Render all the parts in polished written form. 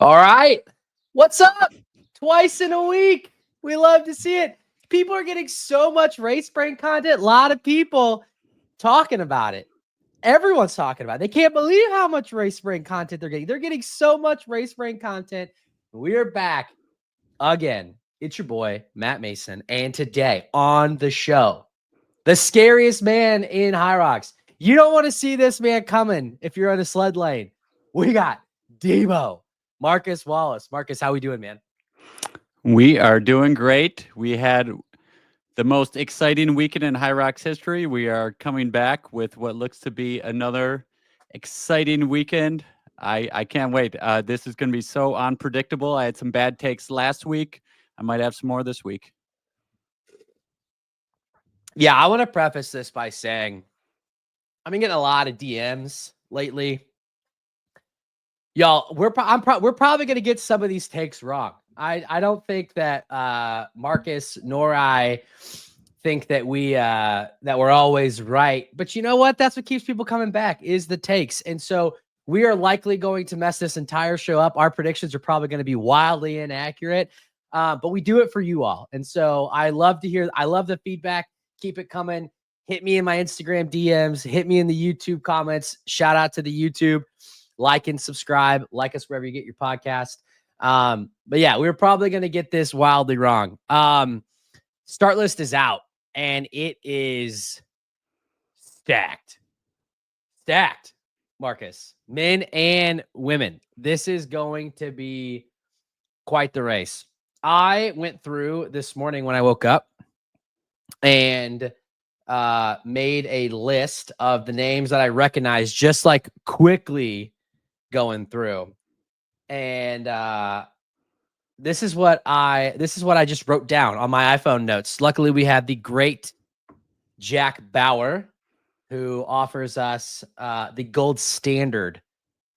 All right. What's up? Twice in a week. We love to see it. People are getting so much race brain content. A lot of people talking about it. Everyone's talking about it. They can't believe how much race brain content they're getting. They're getting so much race brain content. We're back again. It's your boy, Matt Mason. And today on the show, the scariest man in Hyrox. You don't want to see this man coming if you're on a sled lane. We got Deebo, Marcus Wallace. Marcus, how we doing, man? We are doing great. We had the most exciting weekend in Hyrox history. We are coming back with what looks to be another exciting weekend. I can't wait. This is going to be so unpredictable. I had some bad takes last week. I might have some more this week. Yeah, I want to preface this by saying I've been getting a lot of DMs lately. Y'all, we're probably going to get some of these takes wrong. I don't think that Marcus nor I think that we're always right. But you know what? That's what keeps people coming back is the takes. And so we are likely going to mess this entire show up. Our predictions are probably going to be wildly inaccurate. But we do it for you all. And so I love the feedback. Keep it coming. Hit me in my Instagram DMs. Hit me in the YouTube comments. Shout out to the YouTube. Like and subscribe. Like us wherever you get your podcast. But yeah, we're probably going to get this wildly wrong. Start list is out and it is stacked, Marcus, men and women. This is going to be quite the race. I went through this morning when I woke up and made a list of the names that I recognized, just like quickly going through. And this is what I just wrote down on my iPhone notes. Luckily, we have the great Jack Bauer, who offers us the gold standard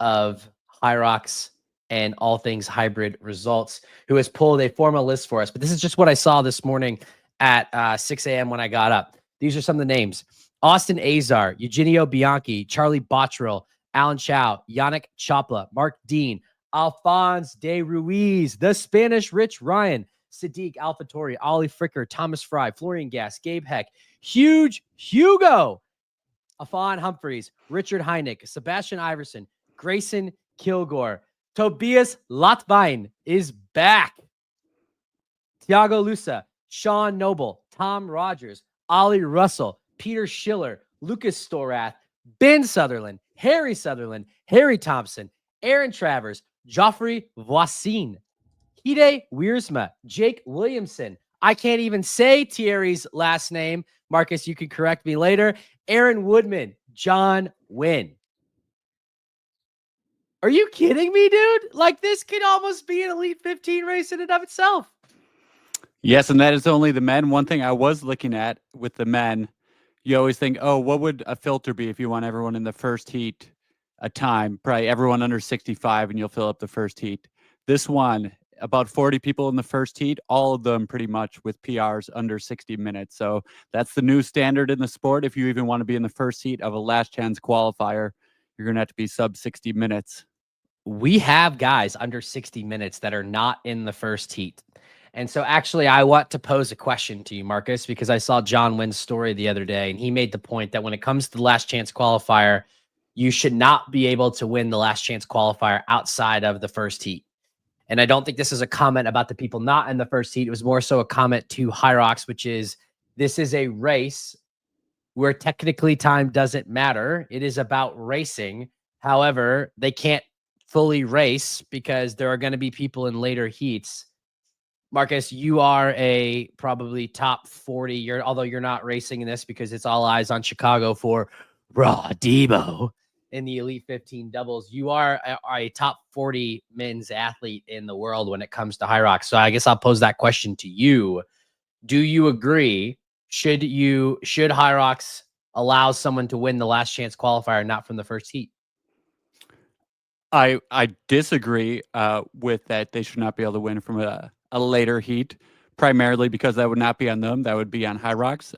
of Hyrox and all things hybrid results, who has pulled a formal list for us. But this is just what I saw this morning at 6 a.m. when I got up. These are some of the names: Austin Azar, Eugenio Bianchi, Charlie Bottrill, Alan Chow, Yannick Choppa, Mark Dean, Alphonse de Ruiz, the Spanish Rich Ryan, Sadiq Alfatori, Ollie Fricker, Thomas Fry, Florian Gass, Gabe Heck, Huge Hugo, Afan Humphreys, Richard Heineck, Sebastian Iverson, Grayson Kilgore, Tobias Lott is back, Thiago Lusa, Sean Noble, Tom Rogers, Ollie Russell, Peter Schiller, Lucas Storath, Ben Sutherland, Harry Thompson, Aaron Travers, Joffrey Voisin, Hide Wiersma, Jake Williamson. I can't even say Thierry's last name. Marcus, you can correct me later. Aaron Woodman, John Wynn. Are you kidding me, dude? Like, this could almost be an Elite 15 race in and of itself. Yes, and that is only the men. One thing I was looking at with the men, you always think, oh, what would a filter be if you want everyone in the first heat a time? Probably everyone under 65 and you'll fill up the first heat. This one, about 40 people in the first heat, all of them pretty much with PRs under 60 minutes. So that's the new standard in the sport. If you even want to be in the first heat of a last chance qualifier, you're going to have to be sub 60 minutes. We have guys under 60 minutes that are not in the first heat. And so actually I want to pose a question to you, Marcus, because I saw John Wynn's story the other day, and he made the point that when it comes to the last chance qualifier, you should not be able to win the last chance qualifier outside of the first heat. And I don't think this is a comment about the people not in the first heat. It was more so a comment to Hyrox, which is this is a race where technically time doesn't matter. It is about racing. However, they can't fully race because there are going to be people in later heats. Marcus, you are a probably top 40. Although you're not racing in this because it's all eyes on Chicago for Raw Deebo in the Elite 15 doubles. You are a top 40 men's athlete in the world when it comes to Hyrox. So I guess I'll pose that question to you. Do you agree? Should Hyrox allow someone to win the last chance qualifier, not from the first heat? I disagree with that. They should not be able to win from a later heat, primarily because that would not be on them. That would be on Hyrox.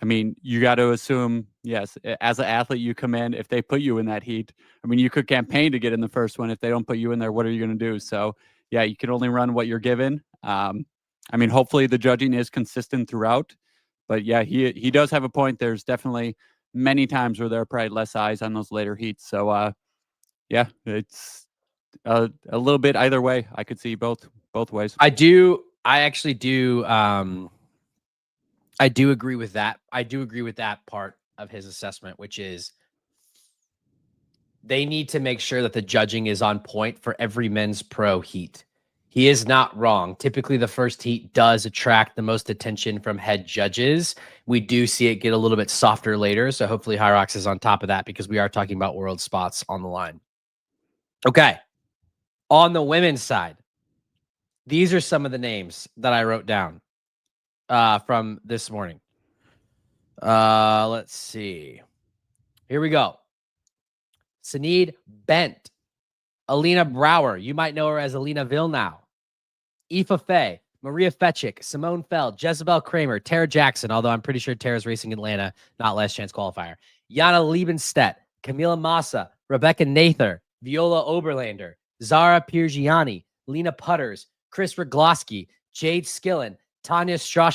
I mean, you got to assume, yes, as an athlete, you come in, if they put you in that heat, I mean, you could campaign to get in the first one. If they don't put you in there, what are you going to do? So, yeah, you can only run what you're given. I mean, hopefully the judging is consistent throughout. But yeah, he does have a point. There's definitely many times where there are probably less eyes on those later heats. So, yeah, it's a little bit either way. I could see both ways. I actually do. I do agree with that. I do agree with that part of his assessment, which is they need to make sure that the judging is on point for every men's pro heat. He is not wrong. Typically, the first heat does attract the most attention from head judges. We do see it get a little bit softer later. So hopefully Hyrox is on top of that because we are talking about world spots on the line. Okay. On the women's side, these are some of the names that I wrote down from this morning. Let's see. Here we go. Sinead Bent, Alina Brower. You might know her as Alina Villeneuve. Aoife Faye, Maria Fetchik, Simone Feld, Jezebel Kramer, Tara Jackson, although I'm pretty sure Tara's racing Atlanta, not Last Chance Qualifier. Jana Liebenstedt, Camila Massa, Rebecca Nather, Viola Oberlander, Zara Piergiani, Lena Putters, Chris Rogloski, Jade Skillen, Tanya Straw,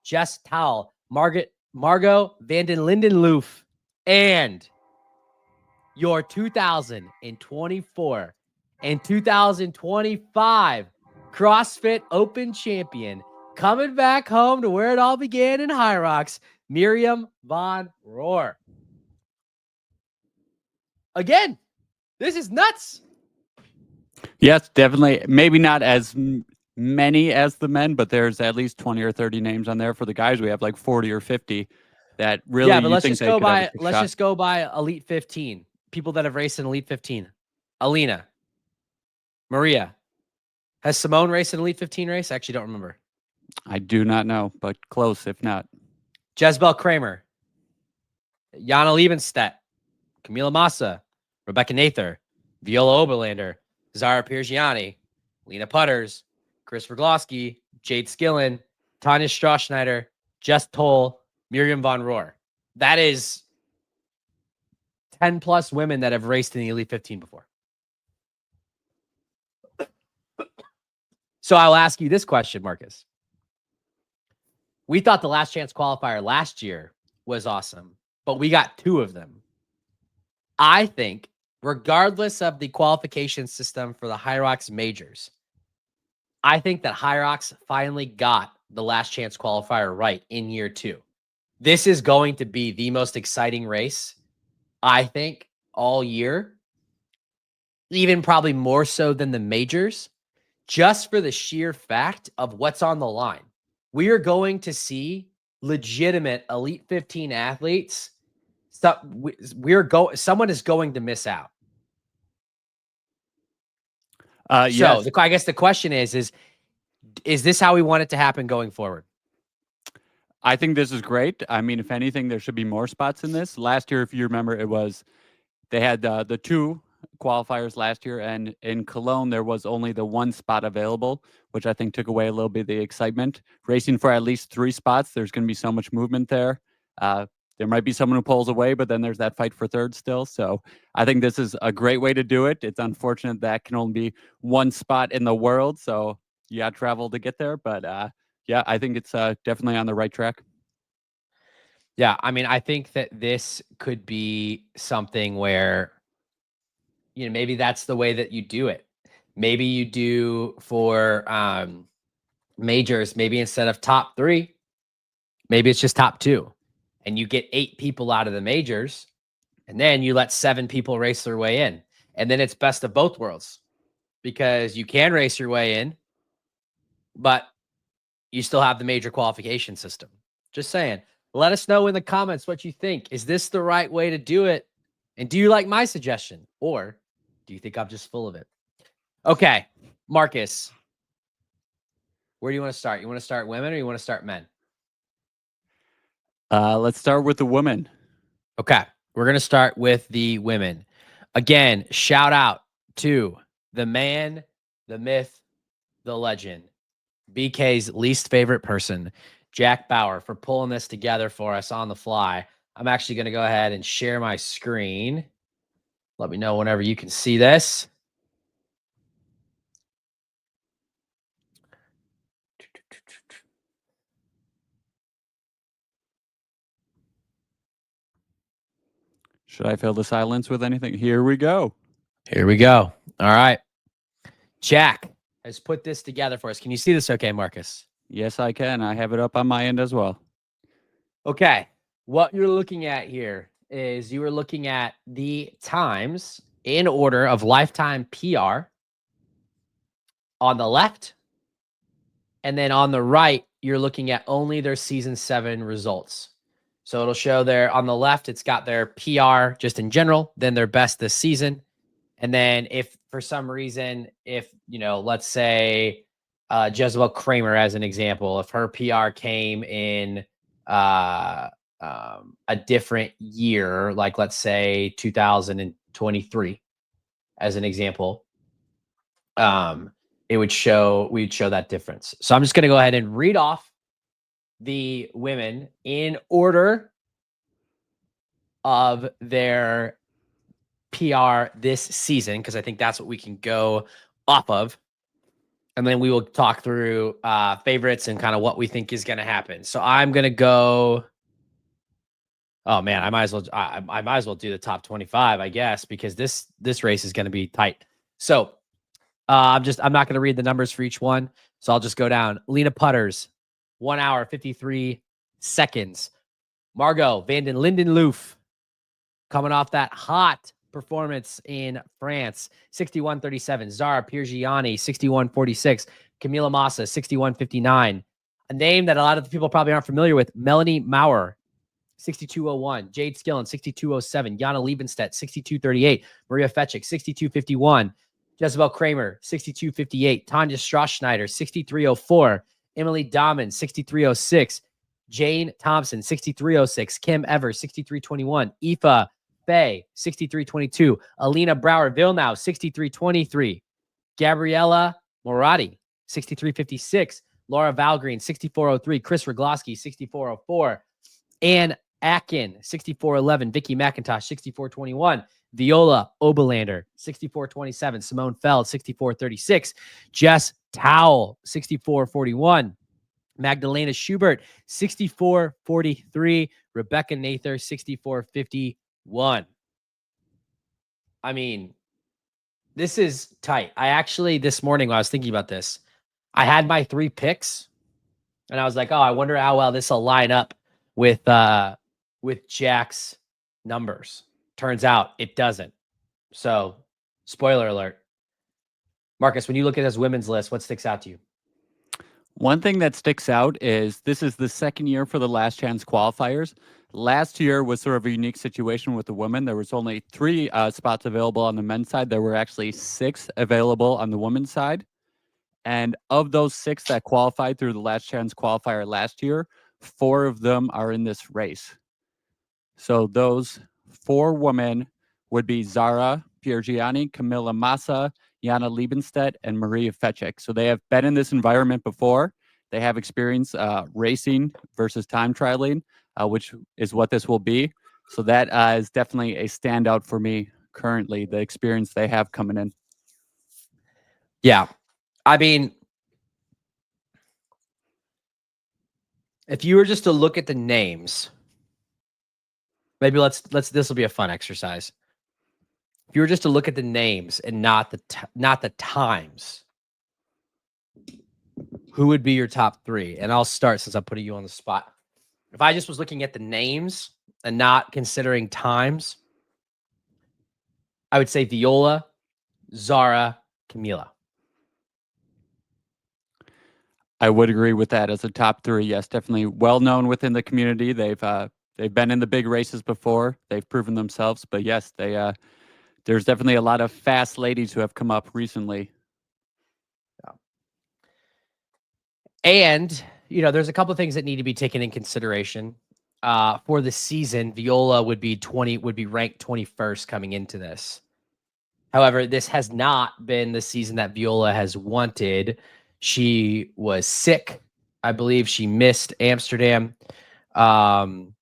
Jess Towle, Margo Vanden Linden Loof, and your 2024 and 2025 CrossFit Open champion, coming back home to where it all began in Hyrox, Miriam von Rohr. Again, this is nuts. Yes, definitely. Maybe not as many as the men, but there's at least 20 or 30 names on there. For the guys, we have like 40 or 50 that really yeah, but let's just go by Elite 15. People that have raced in Elite 15. Alina, Maria. Has Simone raced an Elite 15 race? I actually don't remember. I do not know, but close if not. Jezebel Kramer, Jana Liebenstedt, Camila Massa, Rebecca Nather, Viola Oberlander, Zara Piergiani, Lena Putters, Chris Rogloski, Jade Skillen, Tanya Straw, Jess Toll, Miriam von Rohr. That is 10 plus women that have raced in the Elite 15 before. So I'll ask you this question, Marcus. We thought the Last Chance Qualifier last year was awesome, but we got 2 of them. I think, regardless of the qualification system for the Hyrox majors, I think that Hyrox finally got the Last Chance Qualifier right in year 2. This is going to be the most exciting race, I think, all year, even probably more so than the majors, just for the sheer fact of what's on the line. We are going to see legitimate Elite 15 athletes. Someone is going to miss out. Yes. So I guess the question is this how we want it to happen going forward? I think this is great. I mean, if anything, there should be more spots in this. Last year, if you remember, they had the 2 qualifiers last year, and in Cologne there was only the 1 spot available, which I think took away a little bit of the excitement. Racing for at least 3 spots, there's going to be so much movement there. There might be someone who pulls away, but then there's that fight for third still. So I think this is a great way to do it. It's unfortunate that can only be 1 spot in the world, so you got to travel to get there. But yeah, I think it's definitely on the right track. Yeah, I mean, I think that this could be something where, maybe that's the way that you do it. Maybe you do for majors, maybe instead of top 3, maybe it's just top 2, and you get 8 people out of the majors, and then you let 7 people race their way in, and then it's best of both worlds because you can race your way in, but you still have the major qualification system. Just saying. Let us know in the comments what you think. Is this the right way to do it? And do you like my suggestion? Or do you think I'm just full of it? Okay, Marcus, where do you want to start? You want to start women or you want to start men? Let's start with the women. Okay, we're going to start with the women. Again, shout out to the man, the myth, the legend, BK's least favorite person, Jack Bauer, for pulling this together for us on the fly. I'm actually going to go ahead and share my screen. Let me know whenever you can see this. Should I fill the silence with anything? Here we go. Here we go. All right. Jack has put this together for us. Can you see this okay, Marcus? Yes, I can. I have it up on my end as well. Okay. What you're looking at here is you are looking at the times in order of lifetime PR on the left. And then on the right, you're looking at only their season 7 results. So it'll show there on the left, it's got their PR just in general, then their best this season. And then if for some reason, if, let's say Jezebel Kramer, as an example, if her PR came in a different year, like let's say 2023, as an example, we'd show that difference. So I'm just going to go ahead and read off the women in order of their PR this season, because I think that's what we can go off of. And then we will talk through favorites and kind of what we think is going to happen. So I'm going to go. Oh man, I might as well do the top 25, I guess, because this race is going to be tight. So I'm not going to read the numbers for each one. So I'll just go down. Lena Putters, 1 hour, 53 seconds. Margo van den Linden Loof, coming off that hot performance in France, 61:37. Zara Piergiani, 61:46. Camila Massa, 61:59. A name that a lot of the people probably aren't familiar with, Melanie Ma, 62:01. Jade Skillen, 62:07. Jana Liebenstedt, 62:38. Maria Fetchik, 62:51. Jezebel Kramer, 62:58. Tanya Straw, 63:04. Emily Dahman, 63:06. Jane Thompson, 63:06. Kim Evers, 63:21. Aoife Faye, 63:22. Alina Brower-Villeneuve, 63:23. Gabriella Moratti, 63:56. Laura Valgreen, 64:03. Chris Rogloski, 64:04. Ann Akin, 64:11. Vicky McIntosh, 64:21. Viola Oberlander, 64:27. Simone Feld, 64:36. Jess Towle, 64:41. Magdalena Schubert, 64:43. Rebecca Nather, 64:51. I mean, this is tight. I actually, this morning when I was thinking about this, I had my 3 picks, and I was like, oh, I wonder how well this will line up with Jack's numbers. Turns out it doesn't. So, spoiler alert. Marcus, when you look at this women's list, what sticks out to you? One thing that sticks out is this is the second year for the Last Chance Qualifiers. Last year was sort of a unique situation with the women. There was only 3 spots available on the men's side. There were actually 6 available on the women's side. And of those 6 that qualified through the Last Chance Qualifier last year, 4 of them are in this race. So those 4 women would be Zara Piergiani, Camila Massa, Jana Liebenstedt, and Maria Fetchik. So they have been in this environment before. They have experience racing versus time trialing, which is what this will be. So that is definitely a standout for me currently, the experience they have coming in. Yeah. I mean, if you were just to look at the names, maybe this will be a fun exercise. If you were just to look at the names and not the times, who would be your top 3? And I'll start since I'm putting you on the spot. If I just was looking at the names and not considering times, I would say Viola, Zara, Camila. I would agree with that as a top 3. Yes, definitely well known within the community. They've been in the big races before. They've proven themselves. But yes, there's definitely a lot of fast ladies who have come up recently. Yeah. And there's a couple of things that need to be taken in consideration. For the season, Viola would be ranked 21st coming into this. However, this has not been the season that Viola has wanted. She was sick I believe she missed Amsterdam. And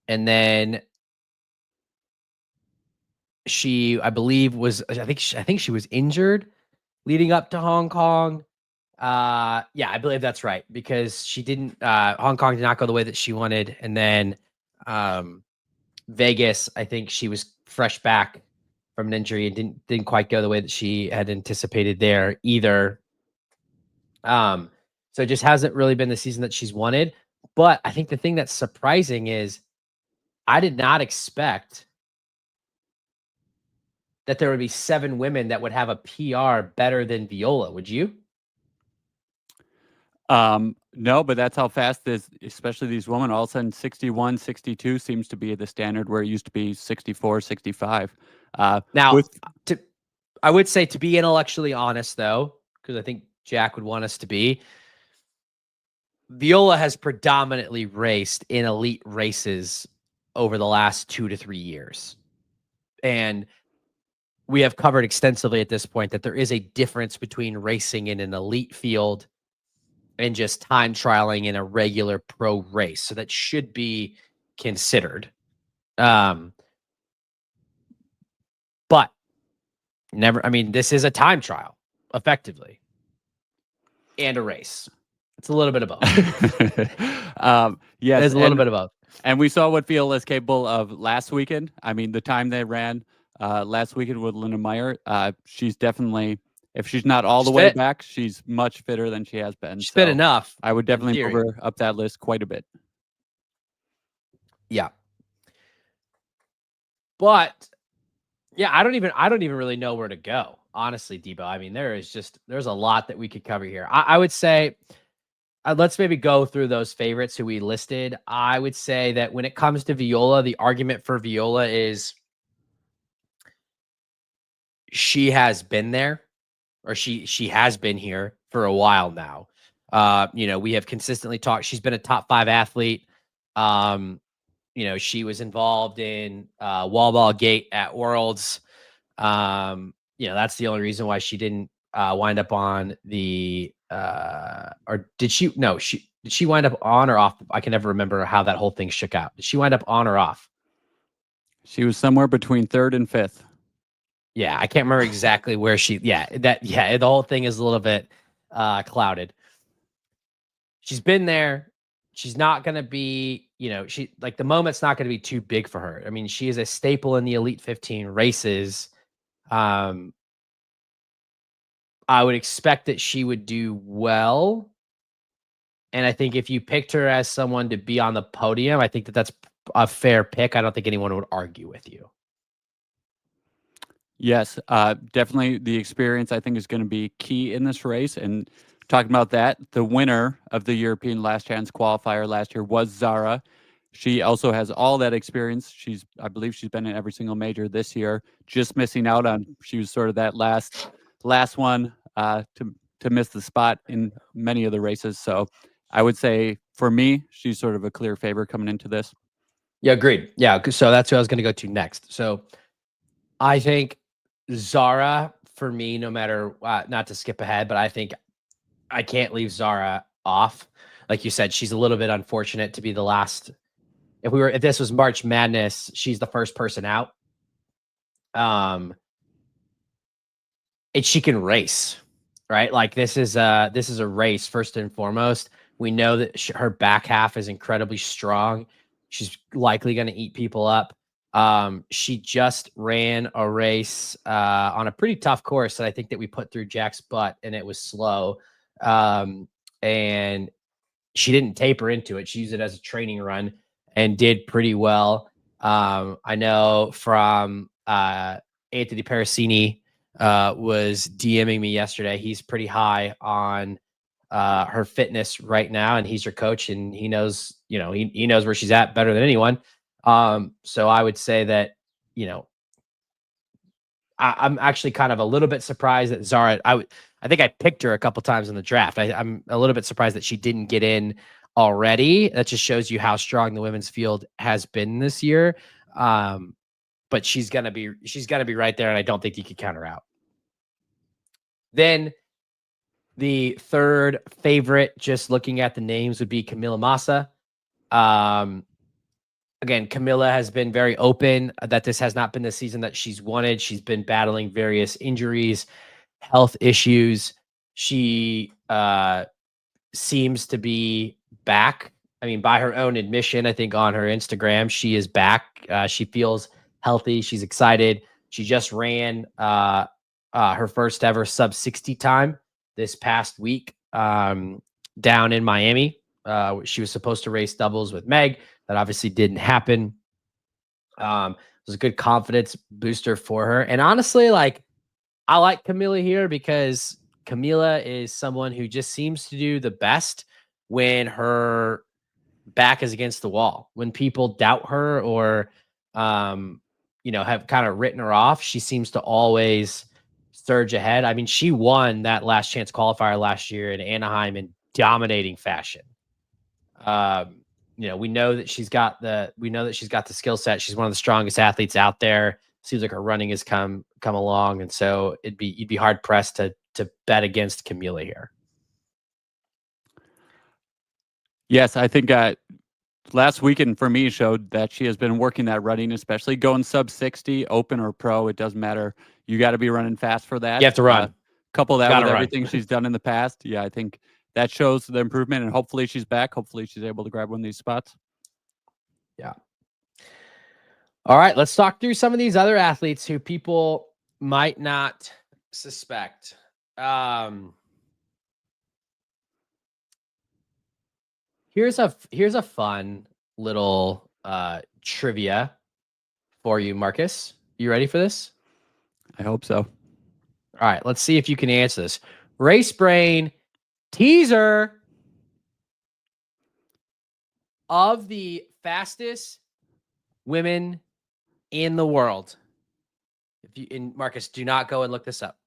then I believe I think she was injured leading up to Hong Kong. Yeah, I believe that's right, because she didn't, Hong Kong did not go the way that she wanted. And then, Vegas, I think she was fresh back from an injury and didn't quite go the way that she had anticipated there either. So it just hasn't really been the season that she's wanted. But I think the thing that's surprising is I did not expect that there would be 7 women that would have a PR better than Viola. Would you? No, but that's how fast this, especially these women, all of a sudden 61, 62 seems to be the standard where it used to be 64, 65. Now, With I would say, to be intellectually honest, though, because I think Jack would want us to be, Viola has predominantly raced in elite races over the last 2 to 3 years. And we have covered extensively at this point that there is a difference between racing in an elite field and just time trialing in a regular pro race. So that should be considered. But never, I mean, this is a time trial, effectively, and a race. It's a little bit of both. Yes, there's a little bit of both. And we saw what Viola is capable of last weekend. I mean, the time they ran last weekend with Lena Meyer, she's definitely, if she's not all the way back, she's much fitter than she has been. She's fit enough. I would definitely move her up that list quite a bit. Yeah. But yeah, I don't even really know where to go, honestly, Deebo. I mean, there's a lot that we could cover here. I would say, let's maybe go through those favorites who we listed. I would say that when it comes to Viola, the argument for Viola is she has been there, or she has been here for a while now. We have consistently talked. She's been a top 5 athlete. She was involved in wall ball gate at Worlds. That's the only reason why she didn't wind up on the or did she? No, did she wind up on or off? I can never remember how that whole thing shook out. Did she wind up on or off? She was somewhere between 3rd and 5th. Yeah, I can't remember exactly where the whole thing is a little bit clouded. She's been there. She's not going to be, the moment's not going to be too big for her. I mean, she is a staple in the Elite 15 races. I would expect that she would do well. And I think if you picked her as someone to be on the podium, I think that that's a fair pick. I don't think anyone would argue with you. Yes, definitely the experience, I think, is going to be key in this race. And talking about that, the winner of the European Last Chance Qualifier last year was Zara. She also has all that experience. I believe she's been in every single major this year, just missing out on, she was sort of that last one to miss the spot in many of the races. So I would say, for me, she's sort of a clear favorite coming into this. Yeah, agreed. Yeah, so that's who I was going to go to next. So I think Zara, for me, no matter, not to skip ahead, but I think I can't leave Zara off. Like you said, she's a little bit unfortunate to be the last. If this was March Madness, she's the first person out. And she can race, right? Like this is a race first and foremost. We know that her back half is incredibly strong. She's likely going to eat people up. She just ran a race on a pretty tough course that I think that we put through Jack's butt, and it was slow. And she didn't taper into it. She used it as a training run and did pretty well. I know from Anthony Parasini was DMing me yesterday. He's pretty high on her fitness right now, and he's her coach, and he knows, he knows where she's at better than anyone. So I would say that, I'm actually kind of a little bit surprised that Zara, I think I picked her a couple times in the draft. I'm a little bit surprised that she didn't get in already. That just shows you how strong the women's field has been this year. But she's gonna be right there, and I don't think you could count her out. Then The third favorite, just looking at the names, would be Camila Massa. Again, Camila has been very open that this has not been the season that she's wanted. She's been battling various injuries, health issues. She seems to be back. I mean, by her own admission, I think on her Instagram, she is back. She feels healthy. She's excited. She just ran her first ever sub 60 time this past week down in Miami. She was supposed to race doubles with Meg. That obviously didn't happen. It was a good confidence booster for her. And honestly, like, I like Camila here because Camila is someone who just seems to do the best when her back is against the wall. When people doubt her or, have kind of written her off, she seems to always surge ahead. I mean, she won that last chance qualifier last year in Anaheim in dominating fashion. We know that she's got the skill set. She's one of the strongest athletes out there. Seems like her running has come along, and so you'd be hard pressed to bet against Camila here. Yes, I think last weekend for me showed that she has been working that running, especially going sub 60, open or pro. It doesn't matter. You got to be running fast for that. You have to run. Couple that with everything she's done in the past. Yeah, I think that shows the improvement, and hopefully she's back. Hopefully she's able to grab one of these spots. Yeah. All right, let's talk through some of these other athletes who people might not suspect. Here's a fun little trivia for you, Marcus. You ready for this? I hope so. All right, let's see if you can answer this. Race brain teaser of the fastest women in the world. Marcus, do not go and look this up.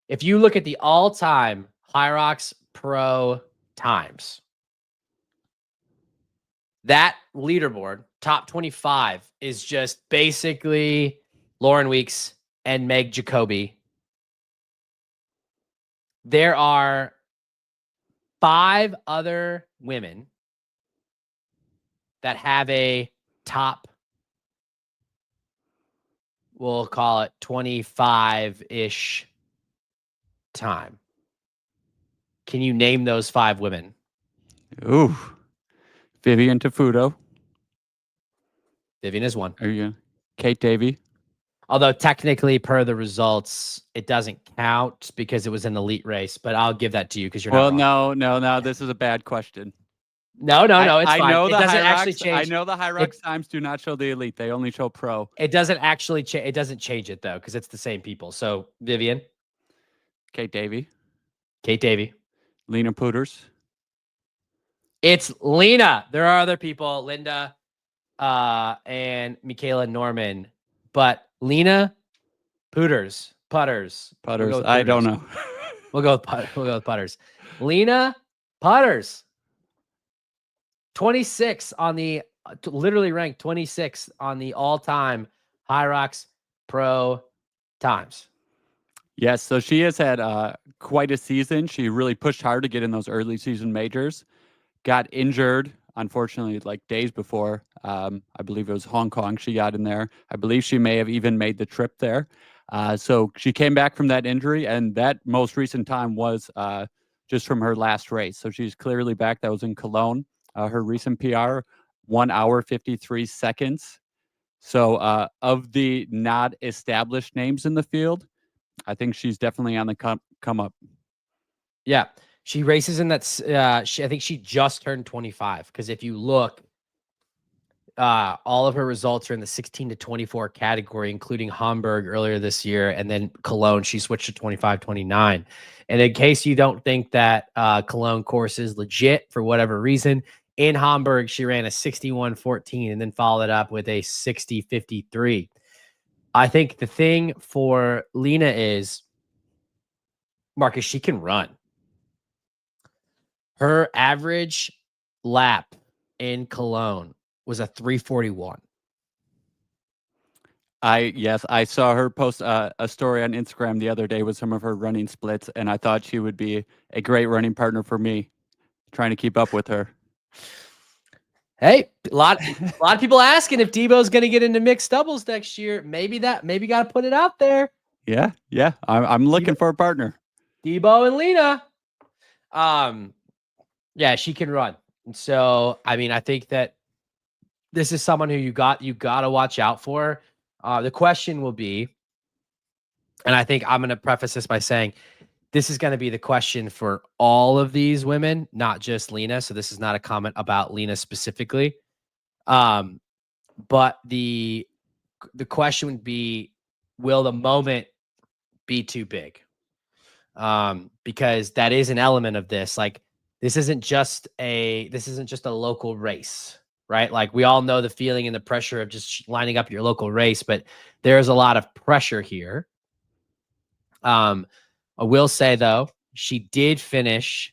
If you look at the all-time Hyrox Pro times, that leaderboard, top 25, is just basically Lauren Weeks and Meg Jacoby. There are 5 other women that have a top, we'll call it 25-ish time. Can you name those 5 women? Ooh. Vivian Tafuto. Vivian is one. Are you Kate Davey? Although technically, per the results, it doesn't count because it was an elite race. But I'll give that to you because you're not wrong. No. This is a bad question. No. It's fine. I know it the doesn't Hyrox, actually change. I know the Hyrox times do not show the elite; they only show pro. It doesn't actually change. It doesn't change it though because it's the same people. So Vivian, Kate Davey, Lena Putters. It's Lena. There are other people, Linda, and Michaela Norman, but Lena Putters. We'll I don't know. We'll go with Putters. Lena Putters. 26 on the literally ranked 26 on the all-time Hyrox Pro times. Yes, so she has had quite a season. She really pushed hard to get in those early season majors. Got injured, unfortunately, like days before. I believe it was Hong Kong she got in there. I believe she may have even made the trip there. So she came back from that injury, and that most recent time was just from her last race. So she's clearly back. That was in Cologne. Her recent PR, 1 hour, 53 seconds. So of the not established names in the field, I think she's definitely on the come up. Yeah. She races in that. I think she just turned 25. Because if you look, all of her results are in the 16 to 24 category, including Hamburg earlier this year, and then Cologne. She switched to 25, 29. And in case you don't think that Cologne course is legit for whatever reason, in Hamburg she ran a 61:14 and then followed it up with a 60:53. I think the thing for Lena is, Marcus, she can run. Her average lap in Cologne was a 3:41. I saw her post a story on Instagram the other day with some of her running splits, and I thought she would be a great running partner for me, trying to keep up with her. Hey, a lot of people asking if Deebo's going to get into mixed doubles next year. Maybe got to put it out there. Yeah. I'm looking for a partner. Deebo and Lena. Yeah, she can run. And so, I mean, I think that this is someone who you got to watch out for. The question will be, and I think I'm going to preface this by saying this is going to be the question for all of these women, not just Lena. So this is not a comment about Lena specifically. But the question would be, will the moment be too big? Because that is an element of this. Like, this isn't just a local race, right? Like, we all know the feeling and the pressure of just lining up your local race, but there's a lot of pressure here. I will say though, she did finish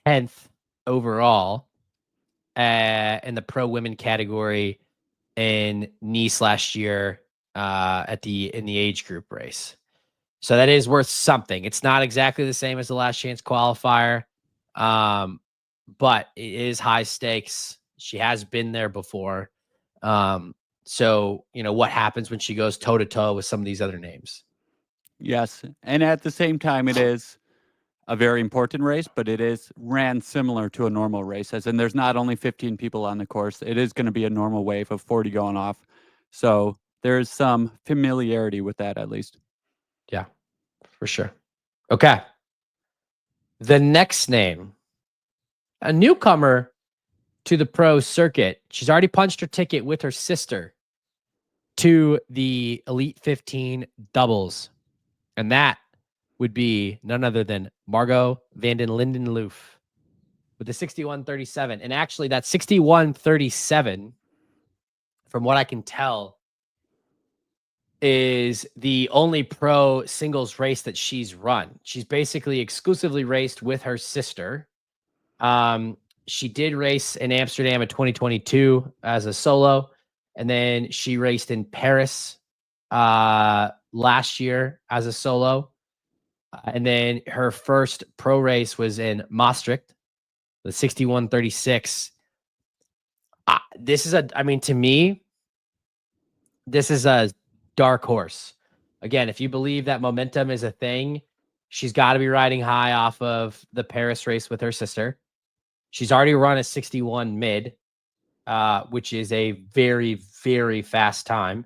10th overall in the pro women category in Nice last year in the age group race. So that is worth something. It's not exactly the same as the Last Chance Qualifier, but it is high stakes. She has been there before. So, what happens when she goes toe-to-toe with some of these other names? Yes. And at the same time, it is a very important race, but it is ran similar to a normal race, as in there's not only 15 people on the course. It is going to be a normal wave of 40 going off. So there's some familiarity with that, at least. Yeah, for sure. Okay. The next name, a newcomer to the pro circuit. She's already punched her ticket with her sister to the Elite 15 doubles. And that would be none other than Margo van den Linden Loof with the 61.37. And actually, that 61.37, from what I can tell, is the only pro singles race that she's run. She's basically exclusively raced with her sister. She did race in Amsterdam in 2022 as a solo, and then she raced in Paris last year as a solo. And then her first pro race was in Maastricht, the 61.36. To me, this is a dark horse. Again, if you believe that momentum is a thing, she's got to be riding high off of the Paris race with her sister. She's already run a 61 mid, which is a very, very fast time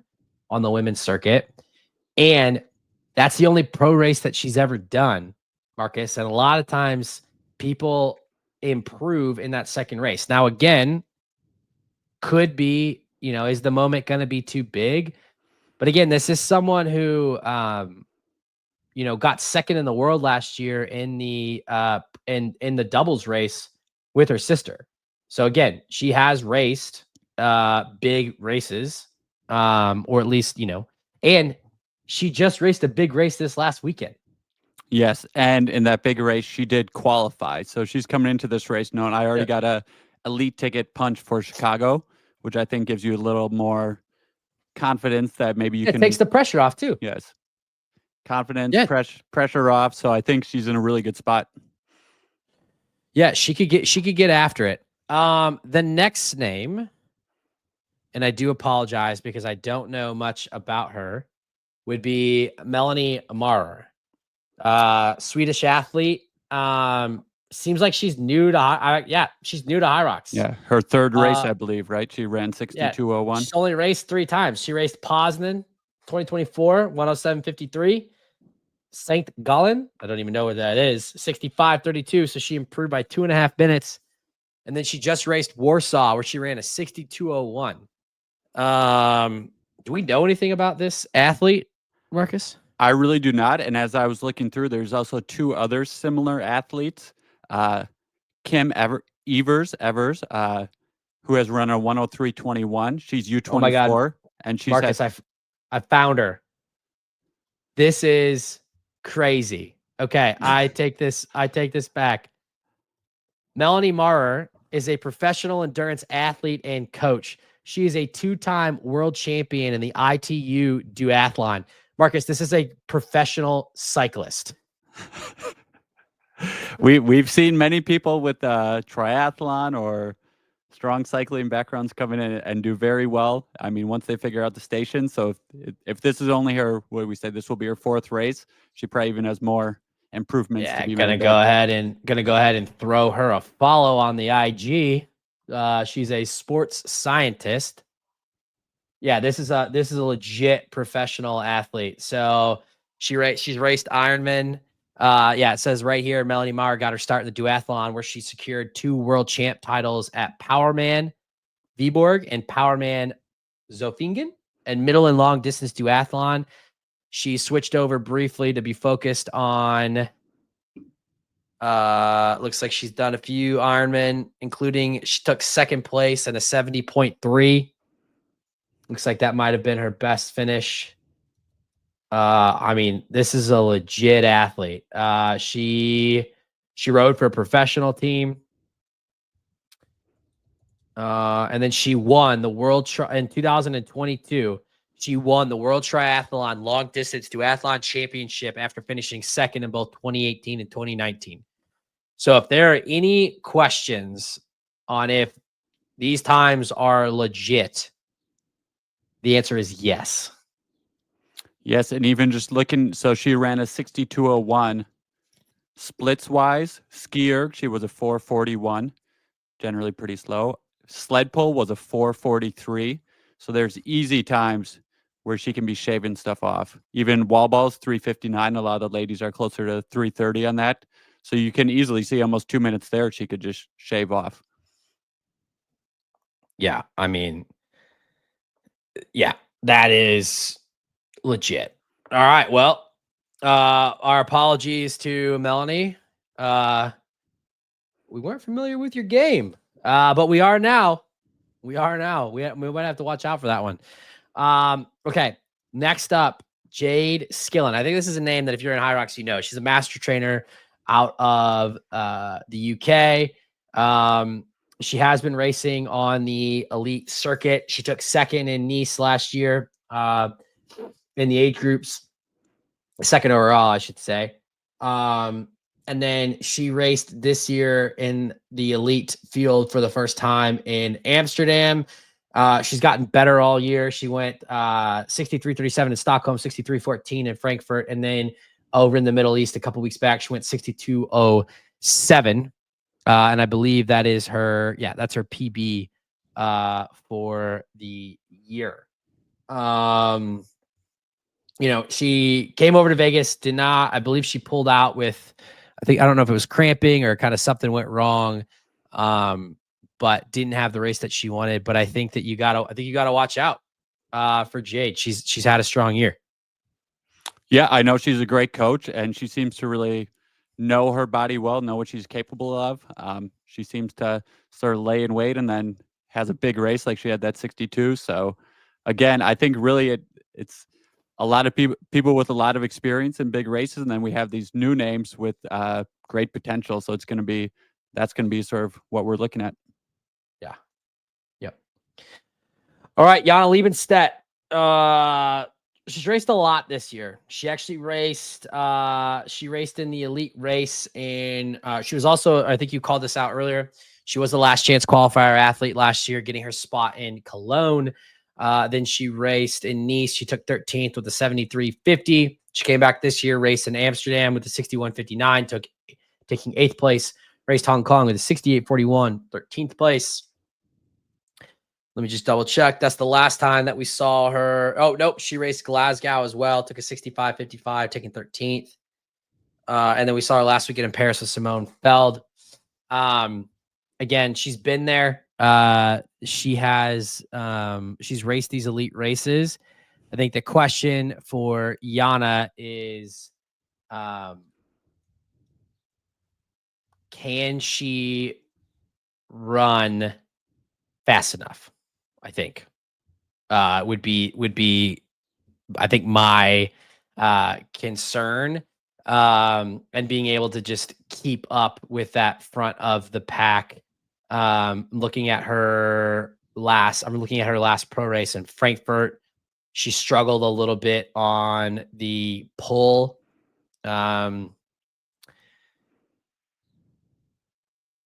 on the women's circuit. And that's the only pro race that she's ever done, Marcus. And a lot of times people improve in that second race. Now, again, could be, is the moment going to be too big? But again, this is someone who, got second in the world last year in the in the doubles race with her sister. So again, she has raced big races, or at least, and she just raced a big race this last weekend. Yes, and in that big race, she did qualify. So she's coming into this race knowing I already got a elite ticket punch for Chicago, which I think gives you a little more confidence that maybe you can. It takes the pressure off too. Yes, confidence, pressure off. So I think she's in a really good spot. Yeah, she could get after it. The next name, and I do apologize because I don't know much about her, would be Melanie Ma, Swedish athlete. Seems like she's new to she's new to Hyrox. Yeah, her third race, I believe, right? She ran 62.01. She's only raced 3 times. She raced Poznan 2024, 107.53. St. Gallen, I don't even know where that is, 65.32. So she improved by 2.5 minutes. And then she just raced Warsaw, where she ran a 62.01. Do we know anything about this athlete, Marcus? I really do not. And as I was looking through, there's also 2 other similar athletes. Kim Evers, who has run a 103.21. She's U24. Oh my God. And she's Marcus, I found her. This is crazy. Okay, I take this back. Melanie Ma is a professional endurance athlete and coach. She is a 2-time world champion in the ITU duathlon. Marcus, this is a professional cyclist. We've seen many people with triathlon or strong cycling backgrounds come in and do very well. I mean, once they figure out the station. So if this is only her, what do we say? This will be her 4th race. She probably even has more improvements to be gonna made. Go ahead and throw her a follow on the IG. She's a sports scientist. Yeah, this is a legit professional athlete. So she's raced Ironman. Yeah, it says right here, Melanie Ma got her start in the duathlon, where she secured 2 world champ titles at Powerman Viborg and Powerman Zofingen, and middle and long distance duathlon. She switched over briefly to be focused on. Looks like she's done a few Ironman, including she took 2nd place and a 70.3. Looks like that might have been her best finish. I mean, this is a legit athlete. She rode for a professional team. And then she won the in 2022. She won the World Triathlon Long Distance Duathlon Championship after finishing 2nd in both 2018 and 2019. So if there are any questions on if these times are legit, the answer is yes. Yes, and even just looking, so she ran a 62:01 splits wise. Ski erg, she was a 4:41, generally pretty slow. Sled pull was a 4:43. So there's easy times where she can be shaving stuff off. Even wall balls, 3:59. A lot of the ladies are closer to 3:30 on that. So you can easily see almost 2 minutes there she could just shave off. Yeah, I mean, yeah, that is legit. All right, well, our apologies to Melanie. We weren't familiar with your game, but we are now. We might have to watch out for that one. Okay, next up, Jade Skillen. I think this is a name that if you're in Hyrox, you know. She's a master trainer out of the UK. She has been racing on the elite circuit. She took 2nd in Nice last year in the age groups, 2nd overall, I should say. And then she raced this year in the elite field for the first time in Amsterdam. She's gotten better all year. She went 63.37 in Stockholm, 63.14 in Frankfurt, and then over in the Middle East a couple weeks back, she went 62.07. And I believe that is her, that's her PB for the year. She came over to Vegas, I believe she pulled out with, I don't know if it was cramping or kind of something went wrong, but didn't have the race that she wanted. But I think you gotta watch out for Jade. She's had a strong year. Yeah, I know she's a great coach, and she seems to really know her body well, know what she's capable of. She seems to sort of lay in weight and then has a big race like she had that 62. So again, I think really it's a lot of people with a lot of experience in big races, and then we have these new names with great potential. So that's going to be sort of what we're looking at. Yeah. Yep. All right, Jana Liebenstedt. She's raced a lot this year. She actually raced. She raced in the elite race, and she was also, I think you called this out earlier, she was the Last Chance Qualifier athlete last year, getting her spot in Cologne. Then she raced in Nice. She took 13th with the 73.50. She came back this year, raced in Amsterdam with the 61.59, taking 8th place. Raced Hong Kong with the 68.41, 13th place. Let me just double check. That's the last time that we saw her. Oh, nope. She raced Glasgow as well. Took a 65.55, taking 13th. And then we saw her last weekend in Paris with Simone Feld. Again, she's been there. She's raced these elite races. I think the question for Jana is, can she run fast enough? I think would be I think my concern, and being able to just keep up with that front of the pack. Looking at her I'm looking at her last pro race in Frankfurt. She struggled a little bit on the pull. And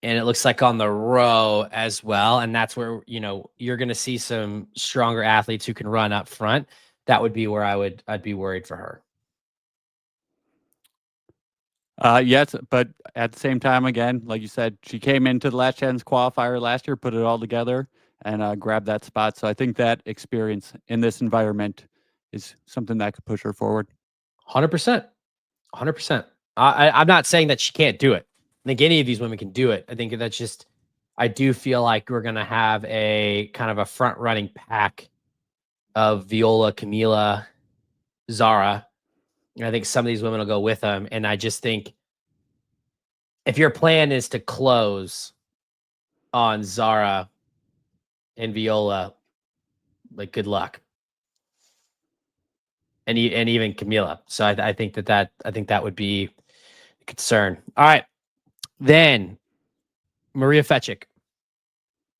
it looks like on the row as well. And that's where, you're going to see some stronger athletes who can run up front. That would be where I'd be worried for her. Yes, but at the same time, again, like you said, she came into the Last Chance Qualifier last year, put it all together, and grabbed that spot. So I think that experience in this environment is something that could push her forward. 100%. 100%. I'm not saying that she can't do it. I think any of these women can do it. I think that's just, I do feel like we're going to have a kind of a front running pack of Viola, Camila, Zara. And I think some of these women will go with them. And I just think if your plan is to close on Zara and Viola, like, good luck. And even Camila. So I think that would be a concern. All right. Then Maria Fetchik,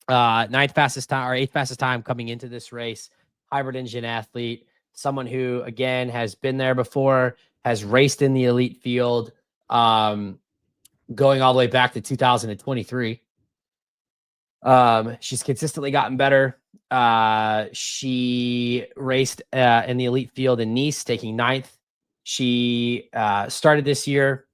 9th fastest time or 8th fastest time coming into this race. Hybrid engine athlete, someone who, again, has been there before, has raced in the elite field, going all the way back to 2023. She's consistently gotten better. She raced in the elite field in Nice, taking 9th. She started this year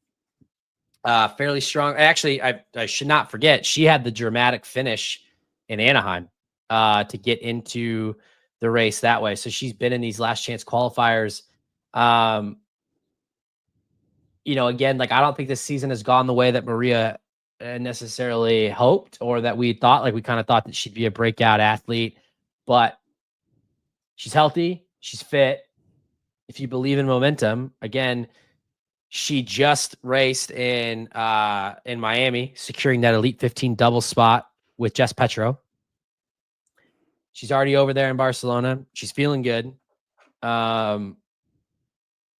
fairly strong. Actually, I should not forget, she had the dramatic finish in Anaheim to get into the race that way. So she's been in these Last Chance Qualifiers. Again, like, I don't think this season has gone the way that Maria necessarily hoped, or that we thought. Like, we kind of thought that she'd be a breakout athlete, but she's healthy, she's fit. If you believe in momentum, again, she just raced in Miami, securing that Elite 15 double spot with Jess Petro. She's already over there in Barcelona. She's feeling good. And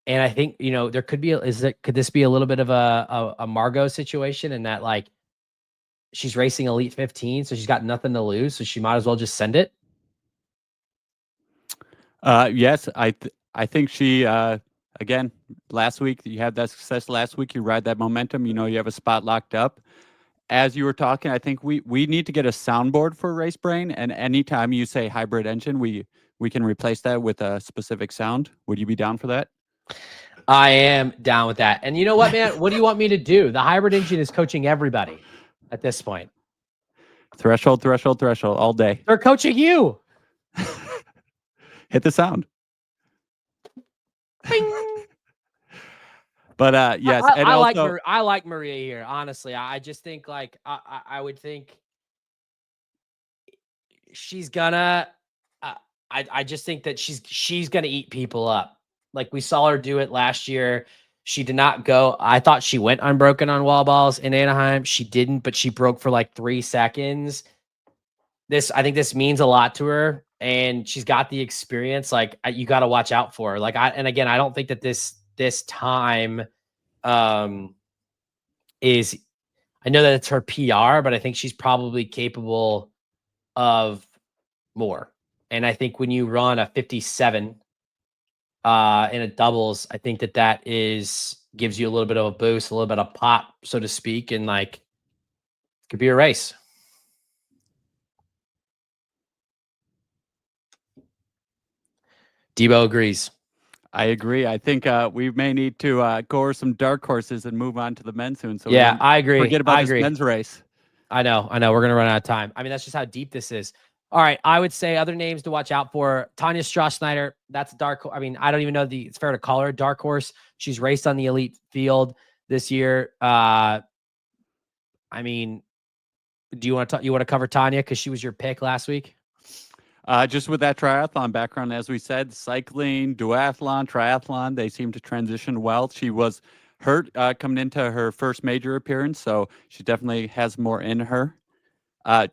I think, there could be, could this be a little bit of a Margo situation, in that, like, she's racing Elite 15, so she's got nothing to lose, so she might as well just send it? Yes, I think she, again, last week, you had that success last week, you ride that momentum, you have a spot locked up. As you were talking, I think we need to get a soundboard for Race Brain, and anytime you say hybrid engine, we can replace that with a specific sound. Would you be down for that? I am down with that. And you know what, man? What do you want me to do? The hybrid engine is coaching everybody at this point. Threshold all day. They're coaching you. Hit the sound. Bing. But yes, I like Maria here. Honestly, I just think, like, I would think she's gonna. I just think that she's gonna eat people up. Like, we saw her do it last year. She did not go. I thought she went unbroken on wall balls in Anaheim. She didn't, but she broke for like 3 seconds. I think this means a lot to her, and she's got the experience. Like, you got to watch out for her. Like, and again, I don't think that this time is, I know that it's her PR, but I think she's probably capable of more. And I think when you run a 57 in a doubles, I think that gives you a little bit of a boost, a little bit of pop, so to speak, and, like, it could be a race. Deebo agrees. I agree. I think we may need to go over some dark horses and move on to the men soon. So yeah, I agree. Forget about this men's race. I know. We're gonna run out of time. I mean, that's just how deep this is. All right, I would say other names to watch out for: Tanya Straw Snyder. That's a dark. I mean, I don't even know it's fair to call her a dark horse. She's raced on the elite field this year. I mean, do you want to cover Tanya because she was your pick last week? Just with that triathlon background, as we said, cycling, duathlon, triathlon, they seem to transition well. She was hurt coming into her first major appearance, so she definitely has more in her. A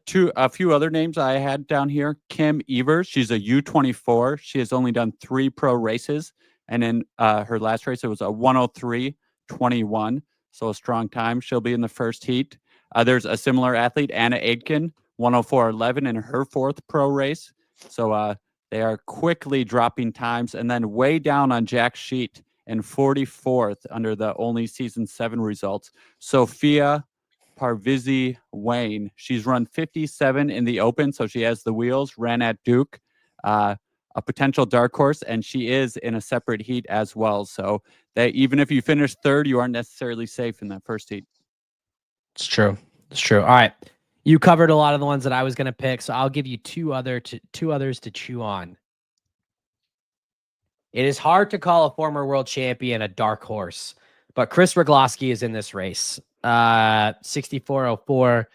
few other names I had down here. Kim Evers, she's a U24. She has only done 3 pro races, and in her last race, it was a 103.21, so a strong time. She'll be in the first heat. There's a similar athlete, Anna Aitken, 104.11 in her 4th pro race. So they are quickly dropping times, and then way down on Jack's sheet in 44th under the only season 7 results. Sophia Parvizi Wayne. She's run 57 in the open, so she has the wheels, ran at Duke, a potential dark horse, and she is in a separate heat as well. So that even if you finish 3rd, you aren't necessarily safe in that first heat. It's true. It's true. All right. You covered a lot of the ones that I was going to pick, so I'll give you two others to chew on. It is hard to call a former world champion a dark horse, but Chris Rogloski is in this race. 64.04.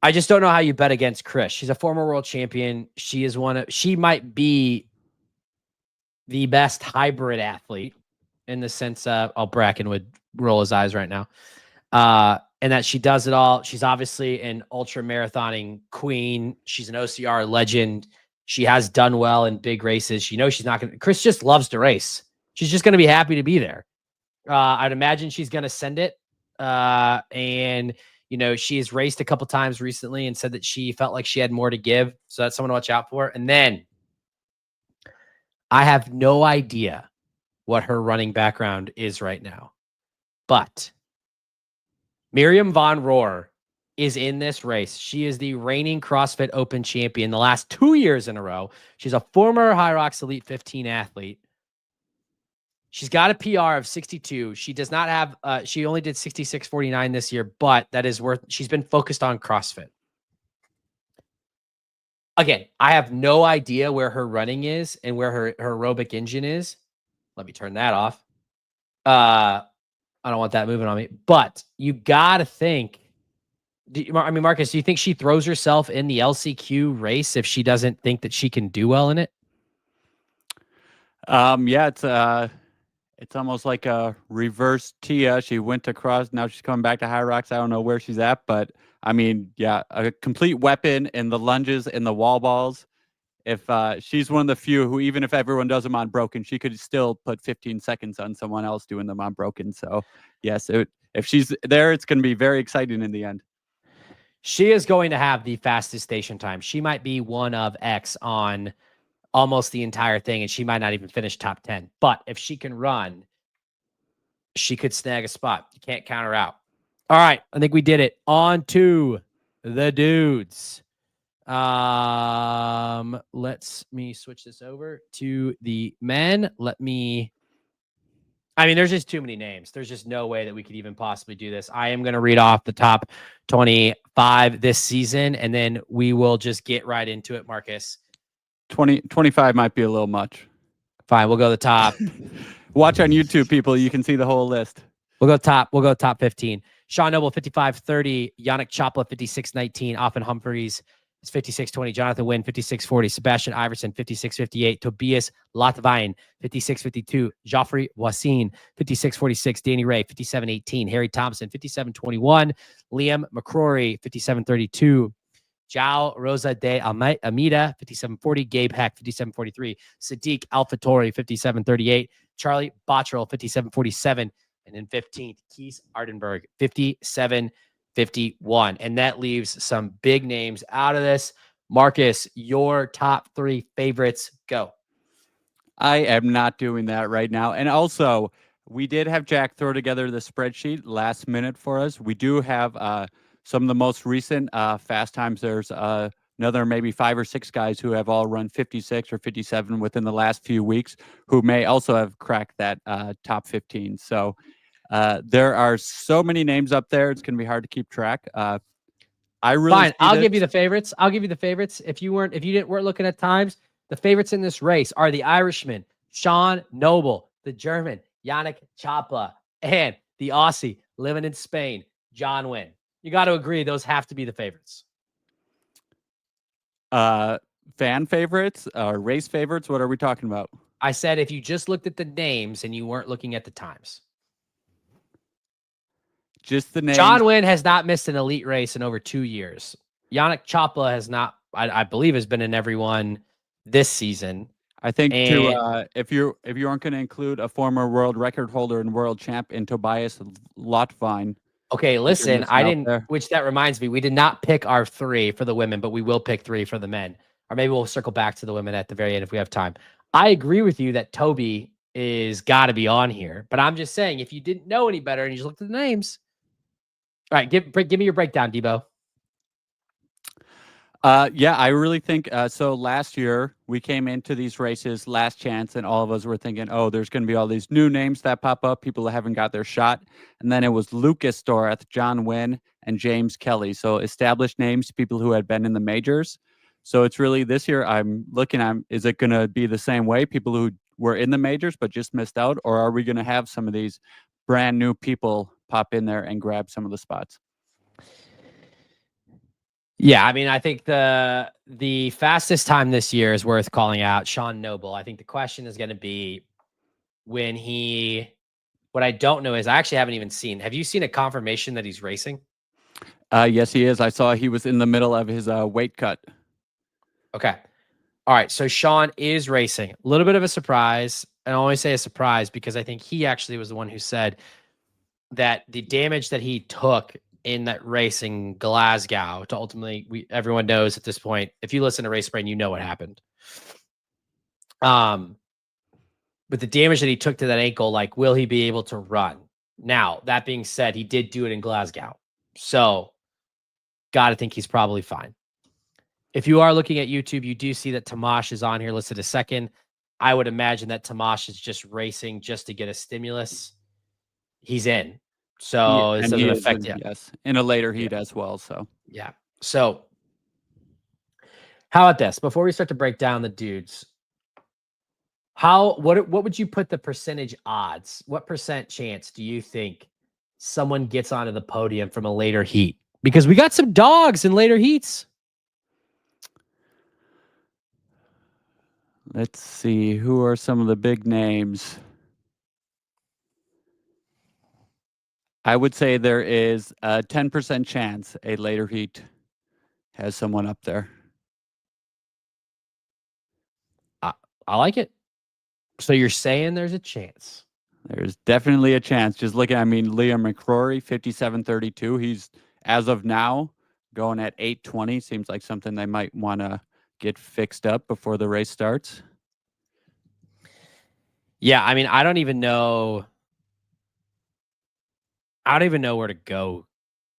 I just don't know how you bet against Chris. She's a former world champion. She might be the best hybrid athlete in the sense of, Bracken would roll his eyes right now. And that she does it all. She's obviously an ultra marathoning queen. She's an OCR legend. She has done well in big races. She knows she's not going to, Chris just loves to race. She's just going to be happy to be there. I'd imagine she's going to send it. And, she's raced a couple times recently and said that she felt like she had more to give. So that's someone to watch out for. And then I have no idea what her running background is right now, but Miriam von Rohr is in this race. She is the reigning CrossFit Open champion the last 2 years in a row. She's a former Hyrox Elite 15 athlete. She's got a PR of 62. She does not have, she only did 66.49 this year, but that is she's been focused on CrossFit. Again, I have no idea where her running is and where her aerobic engine is. Let me turn that off. I don't want that moving on me, but you got to think, Marcus, do you think she throws herself in the LCQ race if she doesn't think that she can do well in it? Yeah, it's almost like a reverse Tia. She went to cross. Now she's coming back to Hyrox. I don't know where she's at, but I mean, yeah, a complete weapon in the lunges and the wall balls. If she's one of the few who, even if everyone does them on broken, she could still put 15 seconds on someone else doing them on broken. So yes, if she's there, it's going to be very exciting in the end. She is going to have the fastest station time. She might be one of X on almost the entire thing, and she might not even finish top 10. But if she can run, she could snag a spot. You can't count her out. All right, I think we did it. On to the dudes. Let's me switch this over to the men. There's just too many names. There's just no way that we could even possibly do this. I am going to read off the top 25 this season, and then we will just get right into it, Marcus. 25 might be a little much. Fine, we'll go the top. Watch on YouTube, people. You can see the whole list. We'll go top 15. Sean Noble, 55.30. Yannick Choppa, 56.19. Offen Humphreys is 56.20. Jonathan Wynn, 56.40. Sebastian Iverson, 56.58. Tobias Lott, 56.52. Geoffrey Wassine, 56.46. Danny Ray, 57.18. Harry Thompson, 57.21. Liam McCrory, 57.32. Jao Rosa de Amida, 57.40. Gabe Heck, 57.43. Sadiq Alfatori, 57.38. Charlie Bottrill, 57.47. And in 15th, Keith Ardenberg, 57.51. And that leaves some big names out of this. Marcus, your top 3 favorites, go. I am not doing that right now. And also, we did have Jack throw together the spreadsheet last minute for us. We do have some of the most recent fast times. There's another maybe 5 or 6 guys who have all run 56 or 57 within the last few weeks who may also have cracked that top 15. So there are so many names up there. It's going to be hard to keep track. Fine. I'll give you the favorites. If you weren't looking at times, the favorites in this race are the Irishman, Sean Noble, the German, Yannick Choppa, and the Aussie living in Spain, John Wynn. You got to agree, those have to be the favorites. Fan favorites, race favorites. What are we talking about? I said if you just looked at the names and you weren't looking at the times. Just the name. John Wynn has not missed an elite race in over 2 years. Yannick Choppa has not, I believe, has been in every one this season. I think if you aren't going to include a former world record holder and world champ in Tobias Lott, Okay, listen, missing I out didn't, there. which that reminds me, we did not pick our 3 for the women, but we will pick 3 for the men. Or maybe we'll circle back to the women at the very end if we have time. I agree with you that Toby is got to be on here, but I'm just saying if you didn't know any better and you just looked at the names. All right, give me your breakdown, Deebo. Yeah, I really think so. Last year, we came into these races, Last Chance, and all of us were thinking, oh, there's going to be all these new names that pop up, people that haven't got their shot. And then it was Lucas Storath, John Wynn, and James Kelly. So established names, people who had been in the majors. So it's really this year, I'm looking at, is it going to be the same way? People who were in the majors but just missed out? Or are we going to have some of these brand new people pop in there and grab some of the spots? Yeah, I mean, I think the fastest time this year is worth calling out, Sean Noble. I think the question is going to be when what I don't know is I actually haven't even seen. Have you seen a confirmation that he's racing? Yes, he is. I saw he was in the middle of his weight cut. Okay. All right. So Sean is racing. A little bit of a surprise. And I only say a surprise because I think he actually was the one who said that the damage that he took in that race in Glasgow to ultimately, everyone knows at this point, if you listen to Race Brain, you know what happened. But the damage that he took to that ankle, like, will he be able to run? Now, that being said, he did do it in Glasgow. So, got to think he's probably fine. If you are looking at YouTube, you do see that Tomash is on here listed a second. I would imagine that Tomash is just racing just to get a stimulus. He's in. So, this And he doesn't is affect you. yes, in a later Yeah. heat as well. So Yeah. So, how about this? Before we start to break down the dudes, what would you put the percentage odds? What percent chance do you think someone gets onto the podium from a later heat? Because we got some dogs in later heats. let's see, who are some of the big names? I would say there is a 10% chance a later heat has someone up there. I like it. So you're saying there's a chance. There's definitely a chance. Just looking, I mean, Liam McCrory, 57.32. He's, as of now, going at 8:20. Seems like something they might want to get fixed up before the race starts. Yeah, I mean, I don't even know where to go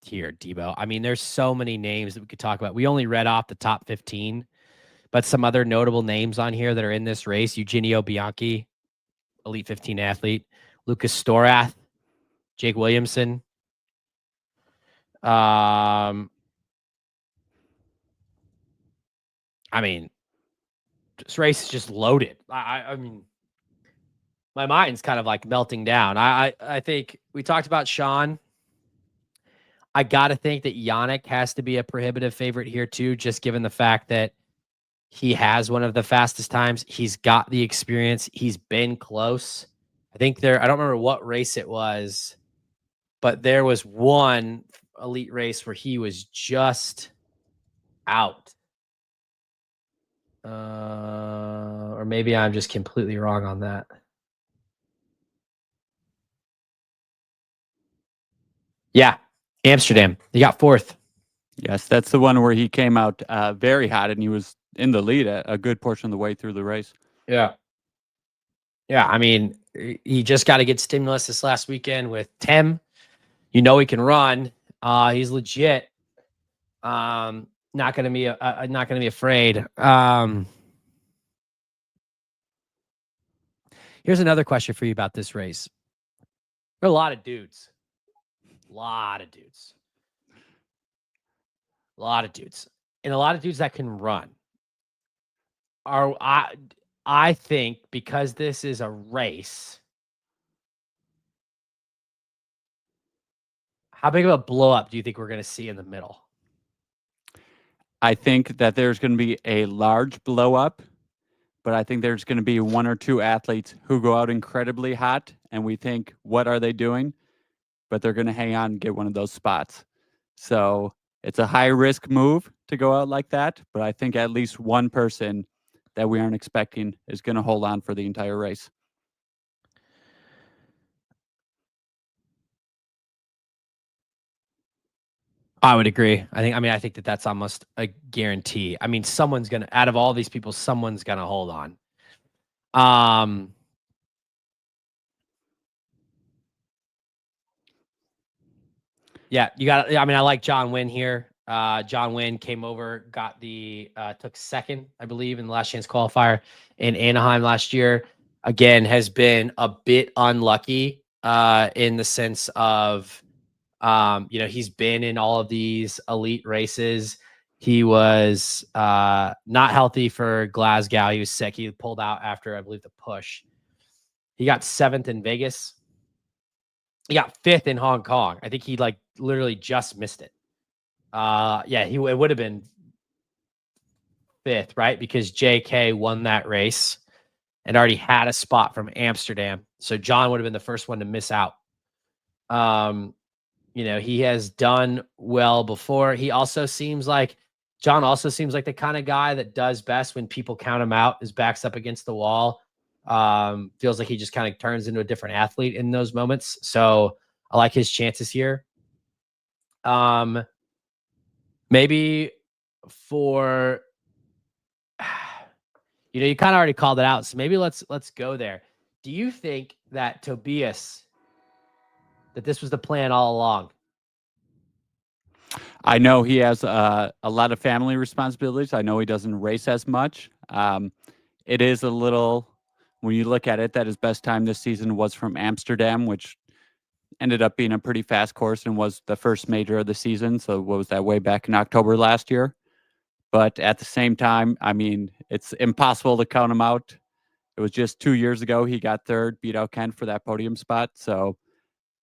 here, Deebo. I mean, there's so many names that we could talk about. We only read off the top 15, but some other notable names on here that are in this race: Eugenio Bianchi, Elite 15 athlete; Lucas Storath, Jake Williamson. I mean, this race is just loaded. I mean, my mind's kind of like melting down. I think we talked about Sean. I got to think that Yannick has to be a prohibitive favorite here too, just given the fact that he has one of the fastest times. He's got the experience. He's been close. I think I don't remember what race it was, but there was one elite race where he was just out. Or maybe I'm just completely wrong on that. Yeah, Amsterdam. He got 4th. Yes, that's the one where he came out very hot and he was in the lead a good portion of the way through the race. Yeah. Yeah, I mean, he just got to get stimulus this last weekend with Tim. You know he can run. He's legit. Not gonna be afraid. Here's another question for you about this race. There are a lot of dudes. A lot of dudes. And a lot of dudes that can run. I think because this is a race, how big of a blow up do you think we're going to see in the middle? I think that there's going to be a large blow up, but I think there's going to be 1 or 2 athletes who go out incredibly hot, and we think, what are they doing? But they're going to hang on and get one of those spots. So it's a high risk move to go out like that, but I think at least one person that we aren't expecting is going to hold on for the entire race. I would agree. I think that that's almost a guarantee. I mean, someone's gonna out of all these people, someone's gonna hold on. Yeah, you got. I mean, I like John Wynn here. John Wynn came over, got took second, I believe, in the Last Chance Qualifier in Anaheim last year. Again, has been a bit unlucky in the sense of, he's been in all of these elite races. He was not healthy for Glasgow. He was sick. He pulled out after, I believe, the push. He got 7th in Vegas. He got 5th in Hong Kong. I think he literally just missed it. Yeah, it would have been 5th, right? Because JK won that race and already had a spot from Amsterdam. So John would have been the first one to miss out. He has done well before. John also seems like the kind of guy that does best when people count him out, his back's up against the wall. Feels like he just kind of turns into a different athlete in those moments. So I like his chances here. Maybe for, you kind of already called it out. So maybe let's go there. Do you think that Tobias, that this was the plan all along? I know he has a lot of family responsibilities. I know he doesn't race as much. It is a little, when you look at it, that his best time this season was from Amsterdam, which ended up being a pretty fast course and was the first major of the season. So what was that, way back in October last year? But at the same time, I mean, it's impossible to count him out. It was just 2 years ago he got third, beat out Kent for that podium spot. So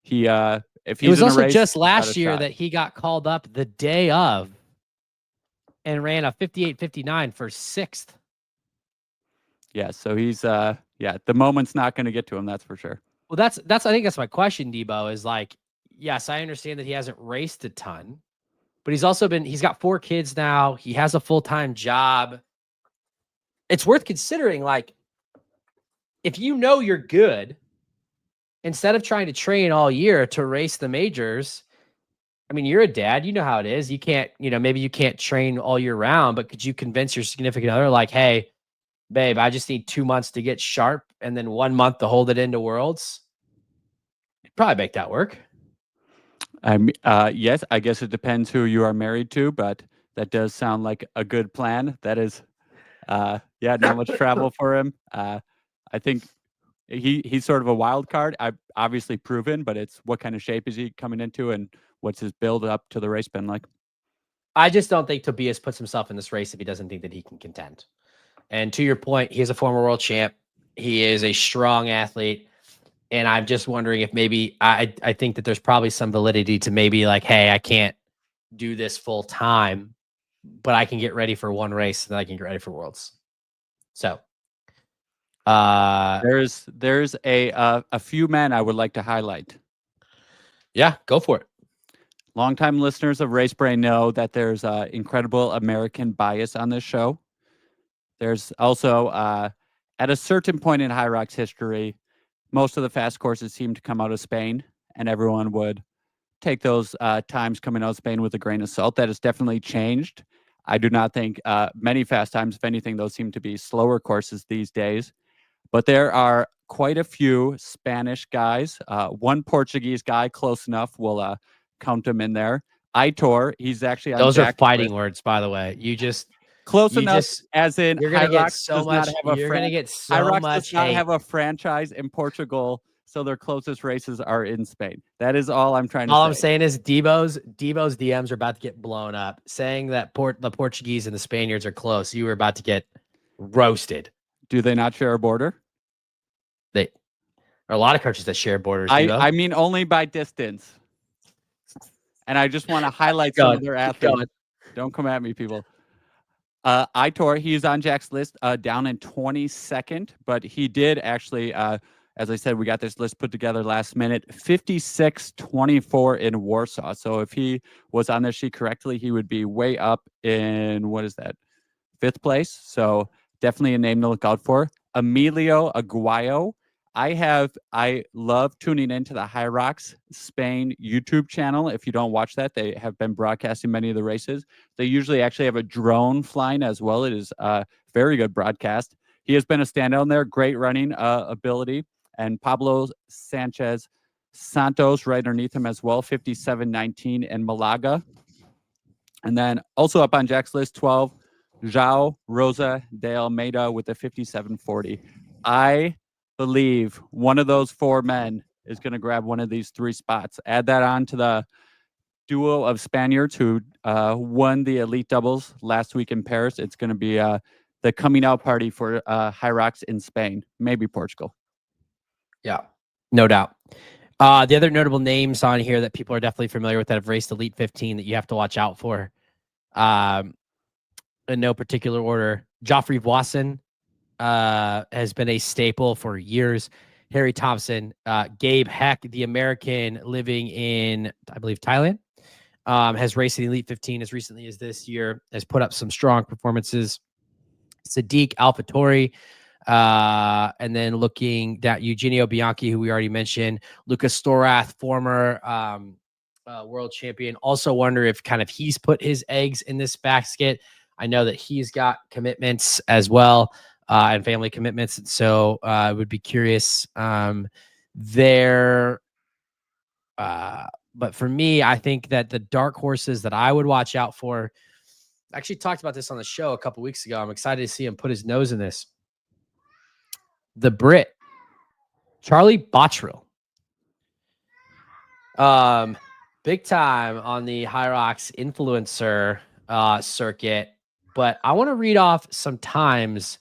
he, if he's it was in also a race, just last year that he got called up the day of and ran a 58:59 for 6th. Yeah, so he's the moment's not going to get to him, that's for sure. Well, that's I think that's my question, Deebo, is like, yes, I understand that he hasn't raced a ton, but he's got 4 kids now. He has a full-time job. It's worth considering, like, if you're good, instead of trying to train all year to race the majors, I mean, you're a dad, you know how it is. You can't, maybe you can't train all year round, but could you convince your significant other, like, hey, babe, I just need 2 months to get sharp and then 1 month to hold it into Worlds? You'd probably make that work. Yes, I guess it depends who you are married to, but that does sound like a good plan. That is, not much travel for him. I think he's sort of a wild card. I've obviously proven, but it's what kind of shape is he coming into and what's his build up to the race been like? I just don't think Tobias puts himself in this race if he doesn't think that he can contend. And to your point, he is a former world champ. He is a strong athlete. And I'm just wondering if maybe I think that there's probably some validity to maybe like, hey, I can't do this full time, but I can get ready for one race and then I can get ready for Worlds. So there's a few men I would like to highlight. Yeah, go for it. Longtime listeners of Race Brain know that there's incredible American bias on this show. There's also, at a certain point in Hyrox history, most of the fast courses seem to come out of Spain, and everyone would take those times coming out of Spain with a grain of salt. That has definitely changed. I do not think many fast times, if anything, those seem to be slower courses these days. But there are quite a few Spanish guys. One Portuguese guy, close enough, we'll count him in there. Aitor, he's actually on Those Jack's are fighting list. words, by the way. Close enough, as in you're gonna get Hyrox so does much. not have a You're gonna get so Hyrox much does not hate. have a franchise in Portugal, so their closest races are in Spain. That is all I'm trying to say. All I'm saying is Deebo's DMs are about to get blown up, saying that the Portuguese and the Spaniards are close. You were about to get roasted. Do they not share a border? There are a lot of countries that share borders. I mean, only by distance. And I just want to highlight some of their athletes. Don't come at me, people. Aitor, he's on Jack's list, down in 22nd, but he did actually, as I said, we got this list put together last minute, 56-24 in Warsaw. So if he was on this sheet correctly, he would be way up in, what is that, 5th place. So definitely a name to look out for. Emilio Aguayo, I love tuning into the Hyrox Spain YouTube channel. If you don't watch that, they have been broadcasting many of the races. They usually actually have a drone flying as well. It is a very good broadcast. He has been a standout in there, great running ability. And Pablo Sanchez Santos right underneath him as well, 57.19 in Malaga. And then also up on Jack's list, 12, João Rosa de Almeida with a 57.40. I believe one of those four men is going to grab one of these three spots. Add that on to the duo of Spaniards who won the elite doubles last week in Paris. It's going to be the coming out party for Hyrox in Spain, maybe Portugal. Yeah, no doubt. The other notable names on here that people are definitely familiar with that have raced Elite 15 that you have to watch out for, in no particular order. Geoffrey Voisin has been a staple for years. Harry Thompson, Gabe Heck, the American living in, I believe, Thailand, has raced in Elite 15 as recently as this year, has put up some strong performances. Sadiq Alfatori, and then looking at Eugenio Bianchi, who we already mentioned, Lucas Storath, former world champion. Also wonder if kind of he's put his eggs in this basket. I know that he's got commitments as well, and family commitments. And so I would be curious there. But for me, I think that the dark horses that I would watch out for, I actually talked about this on the show a couple weeks ago. I'm excited to see him put his nose in this. The Brit, Charlie Bottrill. Big time on the Hyrox influencer circuit. But I want to read off some times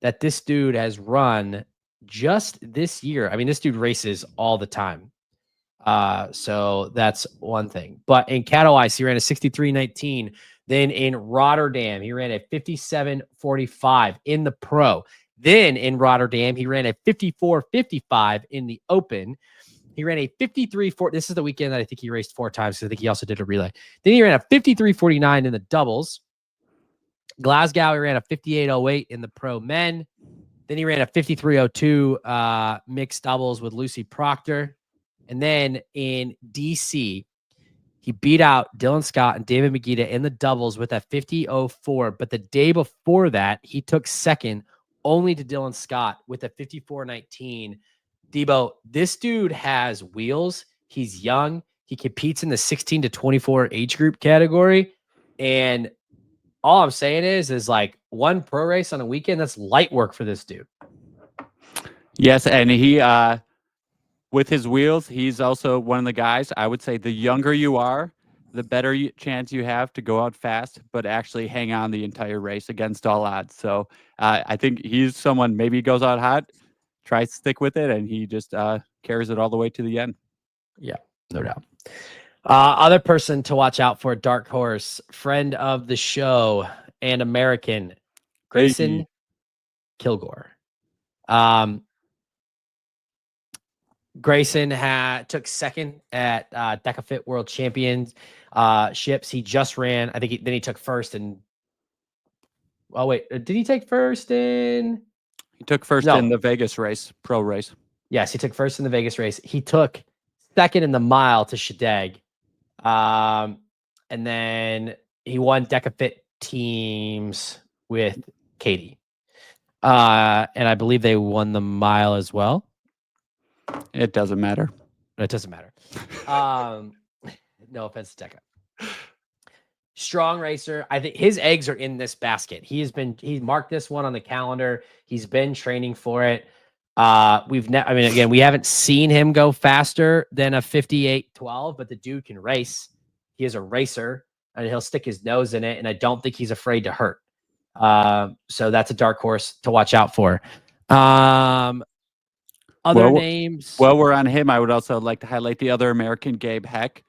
that this dude has run just this year. I mean, this dude races all the time. So that's one thing. But in Katowice, he ran a 63.19. Then in Rotterdam, he ran a 57.45 in the pro. Then in Rotterdam, he ran a 54.55 in the open. He ran a 53.4. This is the weekend that I think he raced 4 times, because I think he also did a relay. Then he ran a 53.49 in the doubles. Glasgow, he ran a 58.08 in the pro men. Then he ran a 53.02 mixed doubles with Lucy Proctor. And then in DC, he beat out Dylan Scott and David Megita in the doubles with a 50.04. But the day before that, he took second only to Dylan Scott with a 54.19. Deebo, this dude has wheels. He's young. He competes in the 16 to 24 age group category. And all I'm saying is like one pro race on a weekend, that's light work for this dude. Yes, and he with his wheels, he's also one of the guys. I would say the younger you are, the better chance you have to go out fast, but actually hang on the entire race against all odds. So I think he's someone, maybe he goes out hot, tries to stick with it, and he just carries it all the way to the end. Yeah, no doubt. Other person to watch out for, dark horse, friend of the show and American, Grayson Kilgore. Grayson took second at DecaFit World Championships. He just ran. I think then he took first in. Oh wait, did he take first in? He took first in the Vegas race, pro race. Yes, he took first in the Vegas race. He took second in the mile to Shadeg, and then he won DecaFit teams with Katie, and I believe they won the mile as well. It doesn't matter. It doesn't matter. No offense to Deca. Strong racer. I think his eggs are in this basket. He marked this one on the calendar. He's been training for it. We haven't seen him go faster than a 58.12, but the dude can race. He is a racer, and he'll stick his nose in it, and I don't think he's afraid to hurt. So that's a dark horse to watch out for. Other names. While we're on him, I would also like to highlight the other American, Gabe Heck,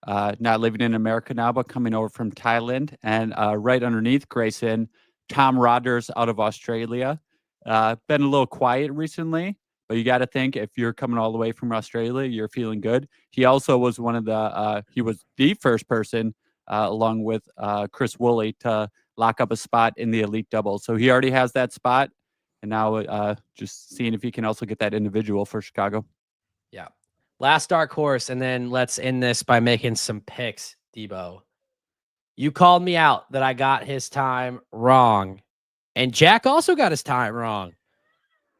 not living in America now, but coming over from Thailand. And right underneath Grayson, Tom Rodgers out of Australia. Been a little quiet recently, but you got to think if you're coming all the way from Australia, you're feeling good. He also was one of he was the first person, along with Chris Woolley, to lock up a spot in the elite double. So he already has that spot. And now just seeing if he can also get that individual for Chicago. Yeah. Last dark horse, and then let's end this by making some picks, Deebo. You called me out that I got his time wrong. And Jack also got his time wrong.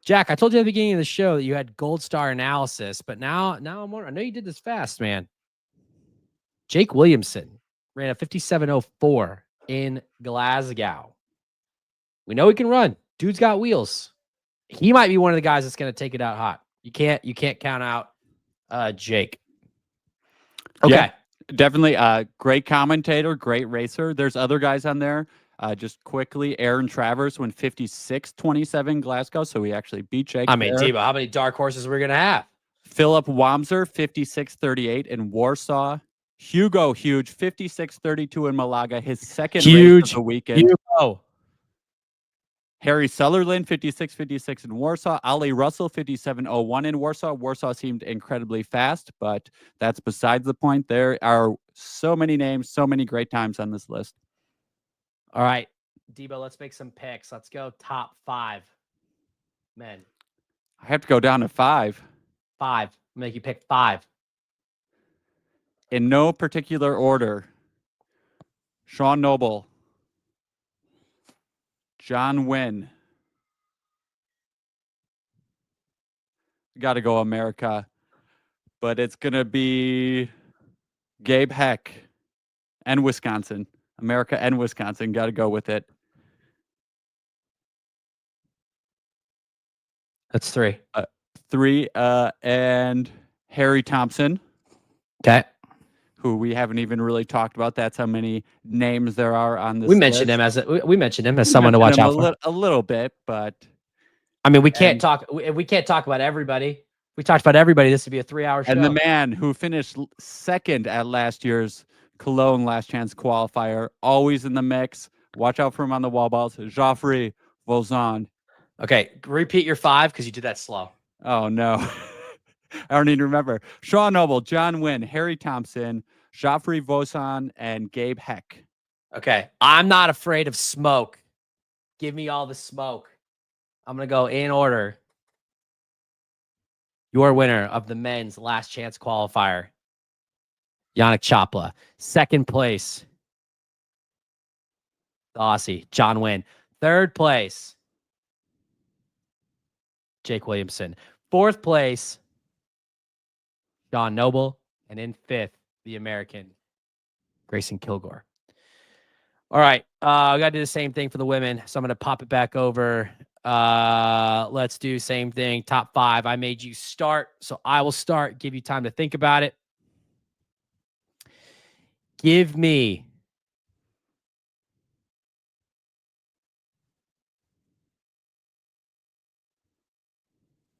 Jack, I told you at the beginning of the show that you had gold star analysis, but now I'm wondering, I know you did this fast, man. Jake Williamson ran a 57.04 in Glasgow. We know he can run. Dude's got wheels. He might be one of the guys that's going to take it out hot. You can't count out Jake. Okay. Yeah, definitely great commentator, great racer. There's other guys on there. Just quickly, Aaron Travers went 56.27 Glasgow, so he actually beat Jake. I mean, Deebo, how many dark horses we're gonna have? Philip Wamser 56.38 in Warsaw. Hugo Huge 56.32 in Malaga, his second race of the weekend. Hugo. Harry Sutherland 56.56 in Warsaw. Ali Russell 57.01 in Warsaw. Warsaw seemed incredibly fast, but that's besides the point. There are so many names, so many great times on this list. All right, Deebo, let's make some picks. Let's go top 5 men. I have to go down to 5. 5. I'll make you pick 5. In no particular order. Sean Noble. John Wynn. Got to go America. But it's going to be Gabe Heck and Wisconsin. America and Wisconsin. Got to go with it. That's 3. 3 and Harry Thompson. Okay. Who we haven't even really talked about. That's how many names there are on this. We mentioned him as someone to watch out for. A little bit, but I mean, we can't talk about everybody. We talked about everybody. This would be a 3-hour show. And the man who finished second at last year's Cologne Last Chance Qualifier, always in the mix. Watch out for him on the wall balls. Geoffrey Vozon. Okay, repeat your 5 because you did that slow. Oh no. I don't even remember. Sean Noble, John Wynn, Harry Thompson, Geoffrey Vozon, and Gabe Heck. Okay. I'm not afraid of smoke. Give me all the smoke. I'm going to go in order. Your winner of the men's Last Chance Qualifier, Yannick Choppa. Second place, the Aussie, John Wynn. Third place, Jake Williamson. Fourth place, Sean Noble. And in 5th, the American, Grayson Kilgore. All right. We got to do the same thing for the women. So I'm going to pop it back over. Let's do same thing. Top 5. I made you start, so I will start. Give you time to think about it. Give me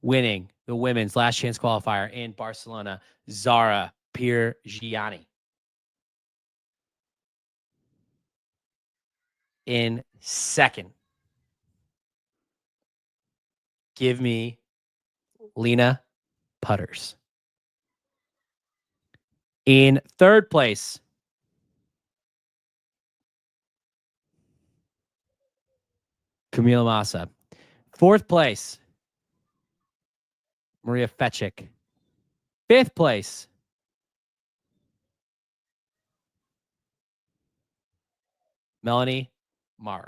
winning the women's Last Chance Qualifier in Barcelona, Zara Piergiani. In 2nd, give me Lena Putters. In 3rd place, Camila Massa. 4th place, Maria Fetchik. 5th place, Melanie Ma.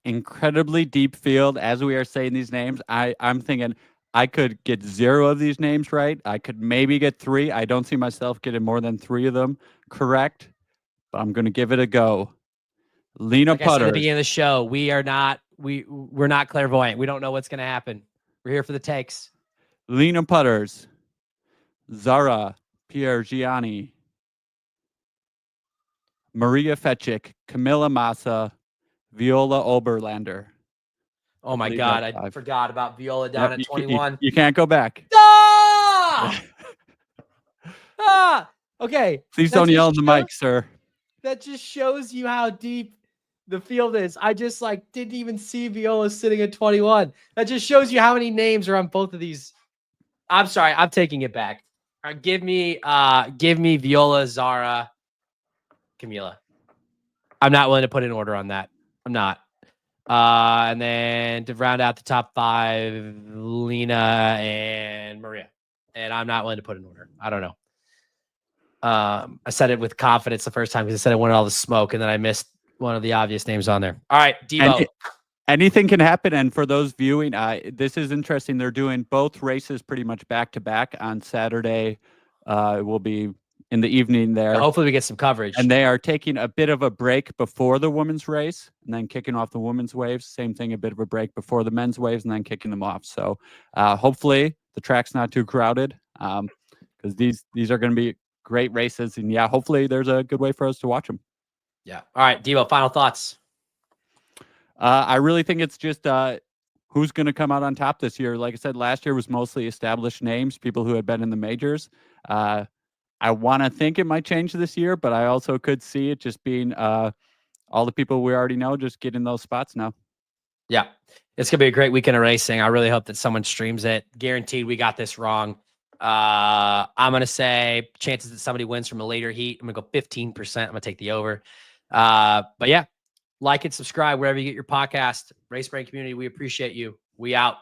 Incredibly deep field. As we are saying these names, I'm thinking I could get 0 of these names right. I could maybe get 3. I don't see myself getting more than 3 of them correct, but I'm going to give it a go. Lena Putters. I said at the beginning of the show, we're not clairvoyant. We don't know what's going to happen. We're here for the takes. Lena Putters, Zara Piergiani, Maria Fetchik, Camila Massa, Viola Oberlander. Oh my God, I forgot about Viola down at 21. You can't go back. Ah! Okay. Please don't yell in the mic, sir. That just shows you how deep the field is. I just didn't even see Viola sitting at 21. That just shows you how many names are on both of these. I'm sorry, I'm taking it back. Give me Viola, Zara, Camila. I'm not willing to put an order on that. I'm not. And then to round out the top 5, Lena and Maria. And I'm not willing to put an order. I don't know. I said it with confidence the first time because I said I wanted all the smoke, and then I missed one of the obvious names on there. All right, Deebo. Anything can happen. And for those viewing, this is interesting. They're doing both races pretty much back to back on Saturday. It will be in the evening there. Hopefully we get some coverage. And they are taking a bit of a break before the women's race and then kicking off the women's waves. Same thing, a bit of a break before the men's waves and then kicking them off. So hopefully the track's not too crowded because these are going to be great races. And yeah, hopefully there's a good way for us to watch them. Yeah. All right, Deebo, final thoughts. I really think it's just who's going to come out on top this year. Like I said, last year was mostly established names, people who had been in the majors. I want to think it might change this year, but I also could see it just being all the people we already know just getting those spots now. Yeah, it's going to be a great weekend of racing. I really hope that someone streams it. Guaranteed we got this wrong. I'm going to say chances that somebody wins from a later heat, I'm going to go 15%. I'm going to take the over. But yeah, like and subscribe wherever you get your podcast. Race Brain community, we appreciate you. We out.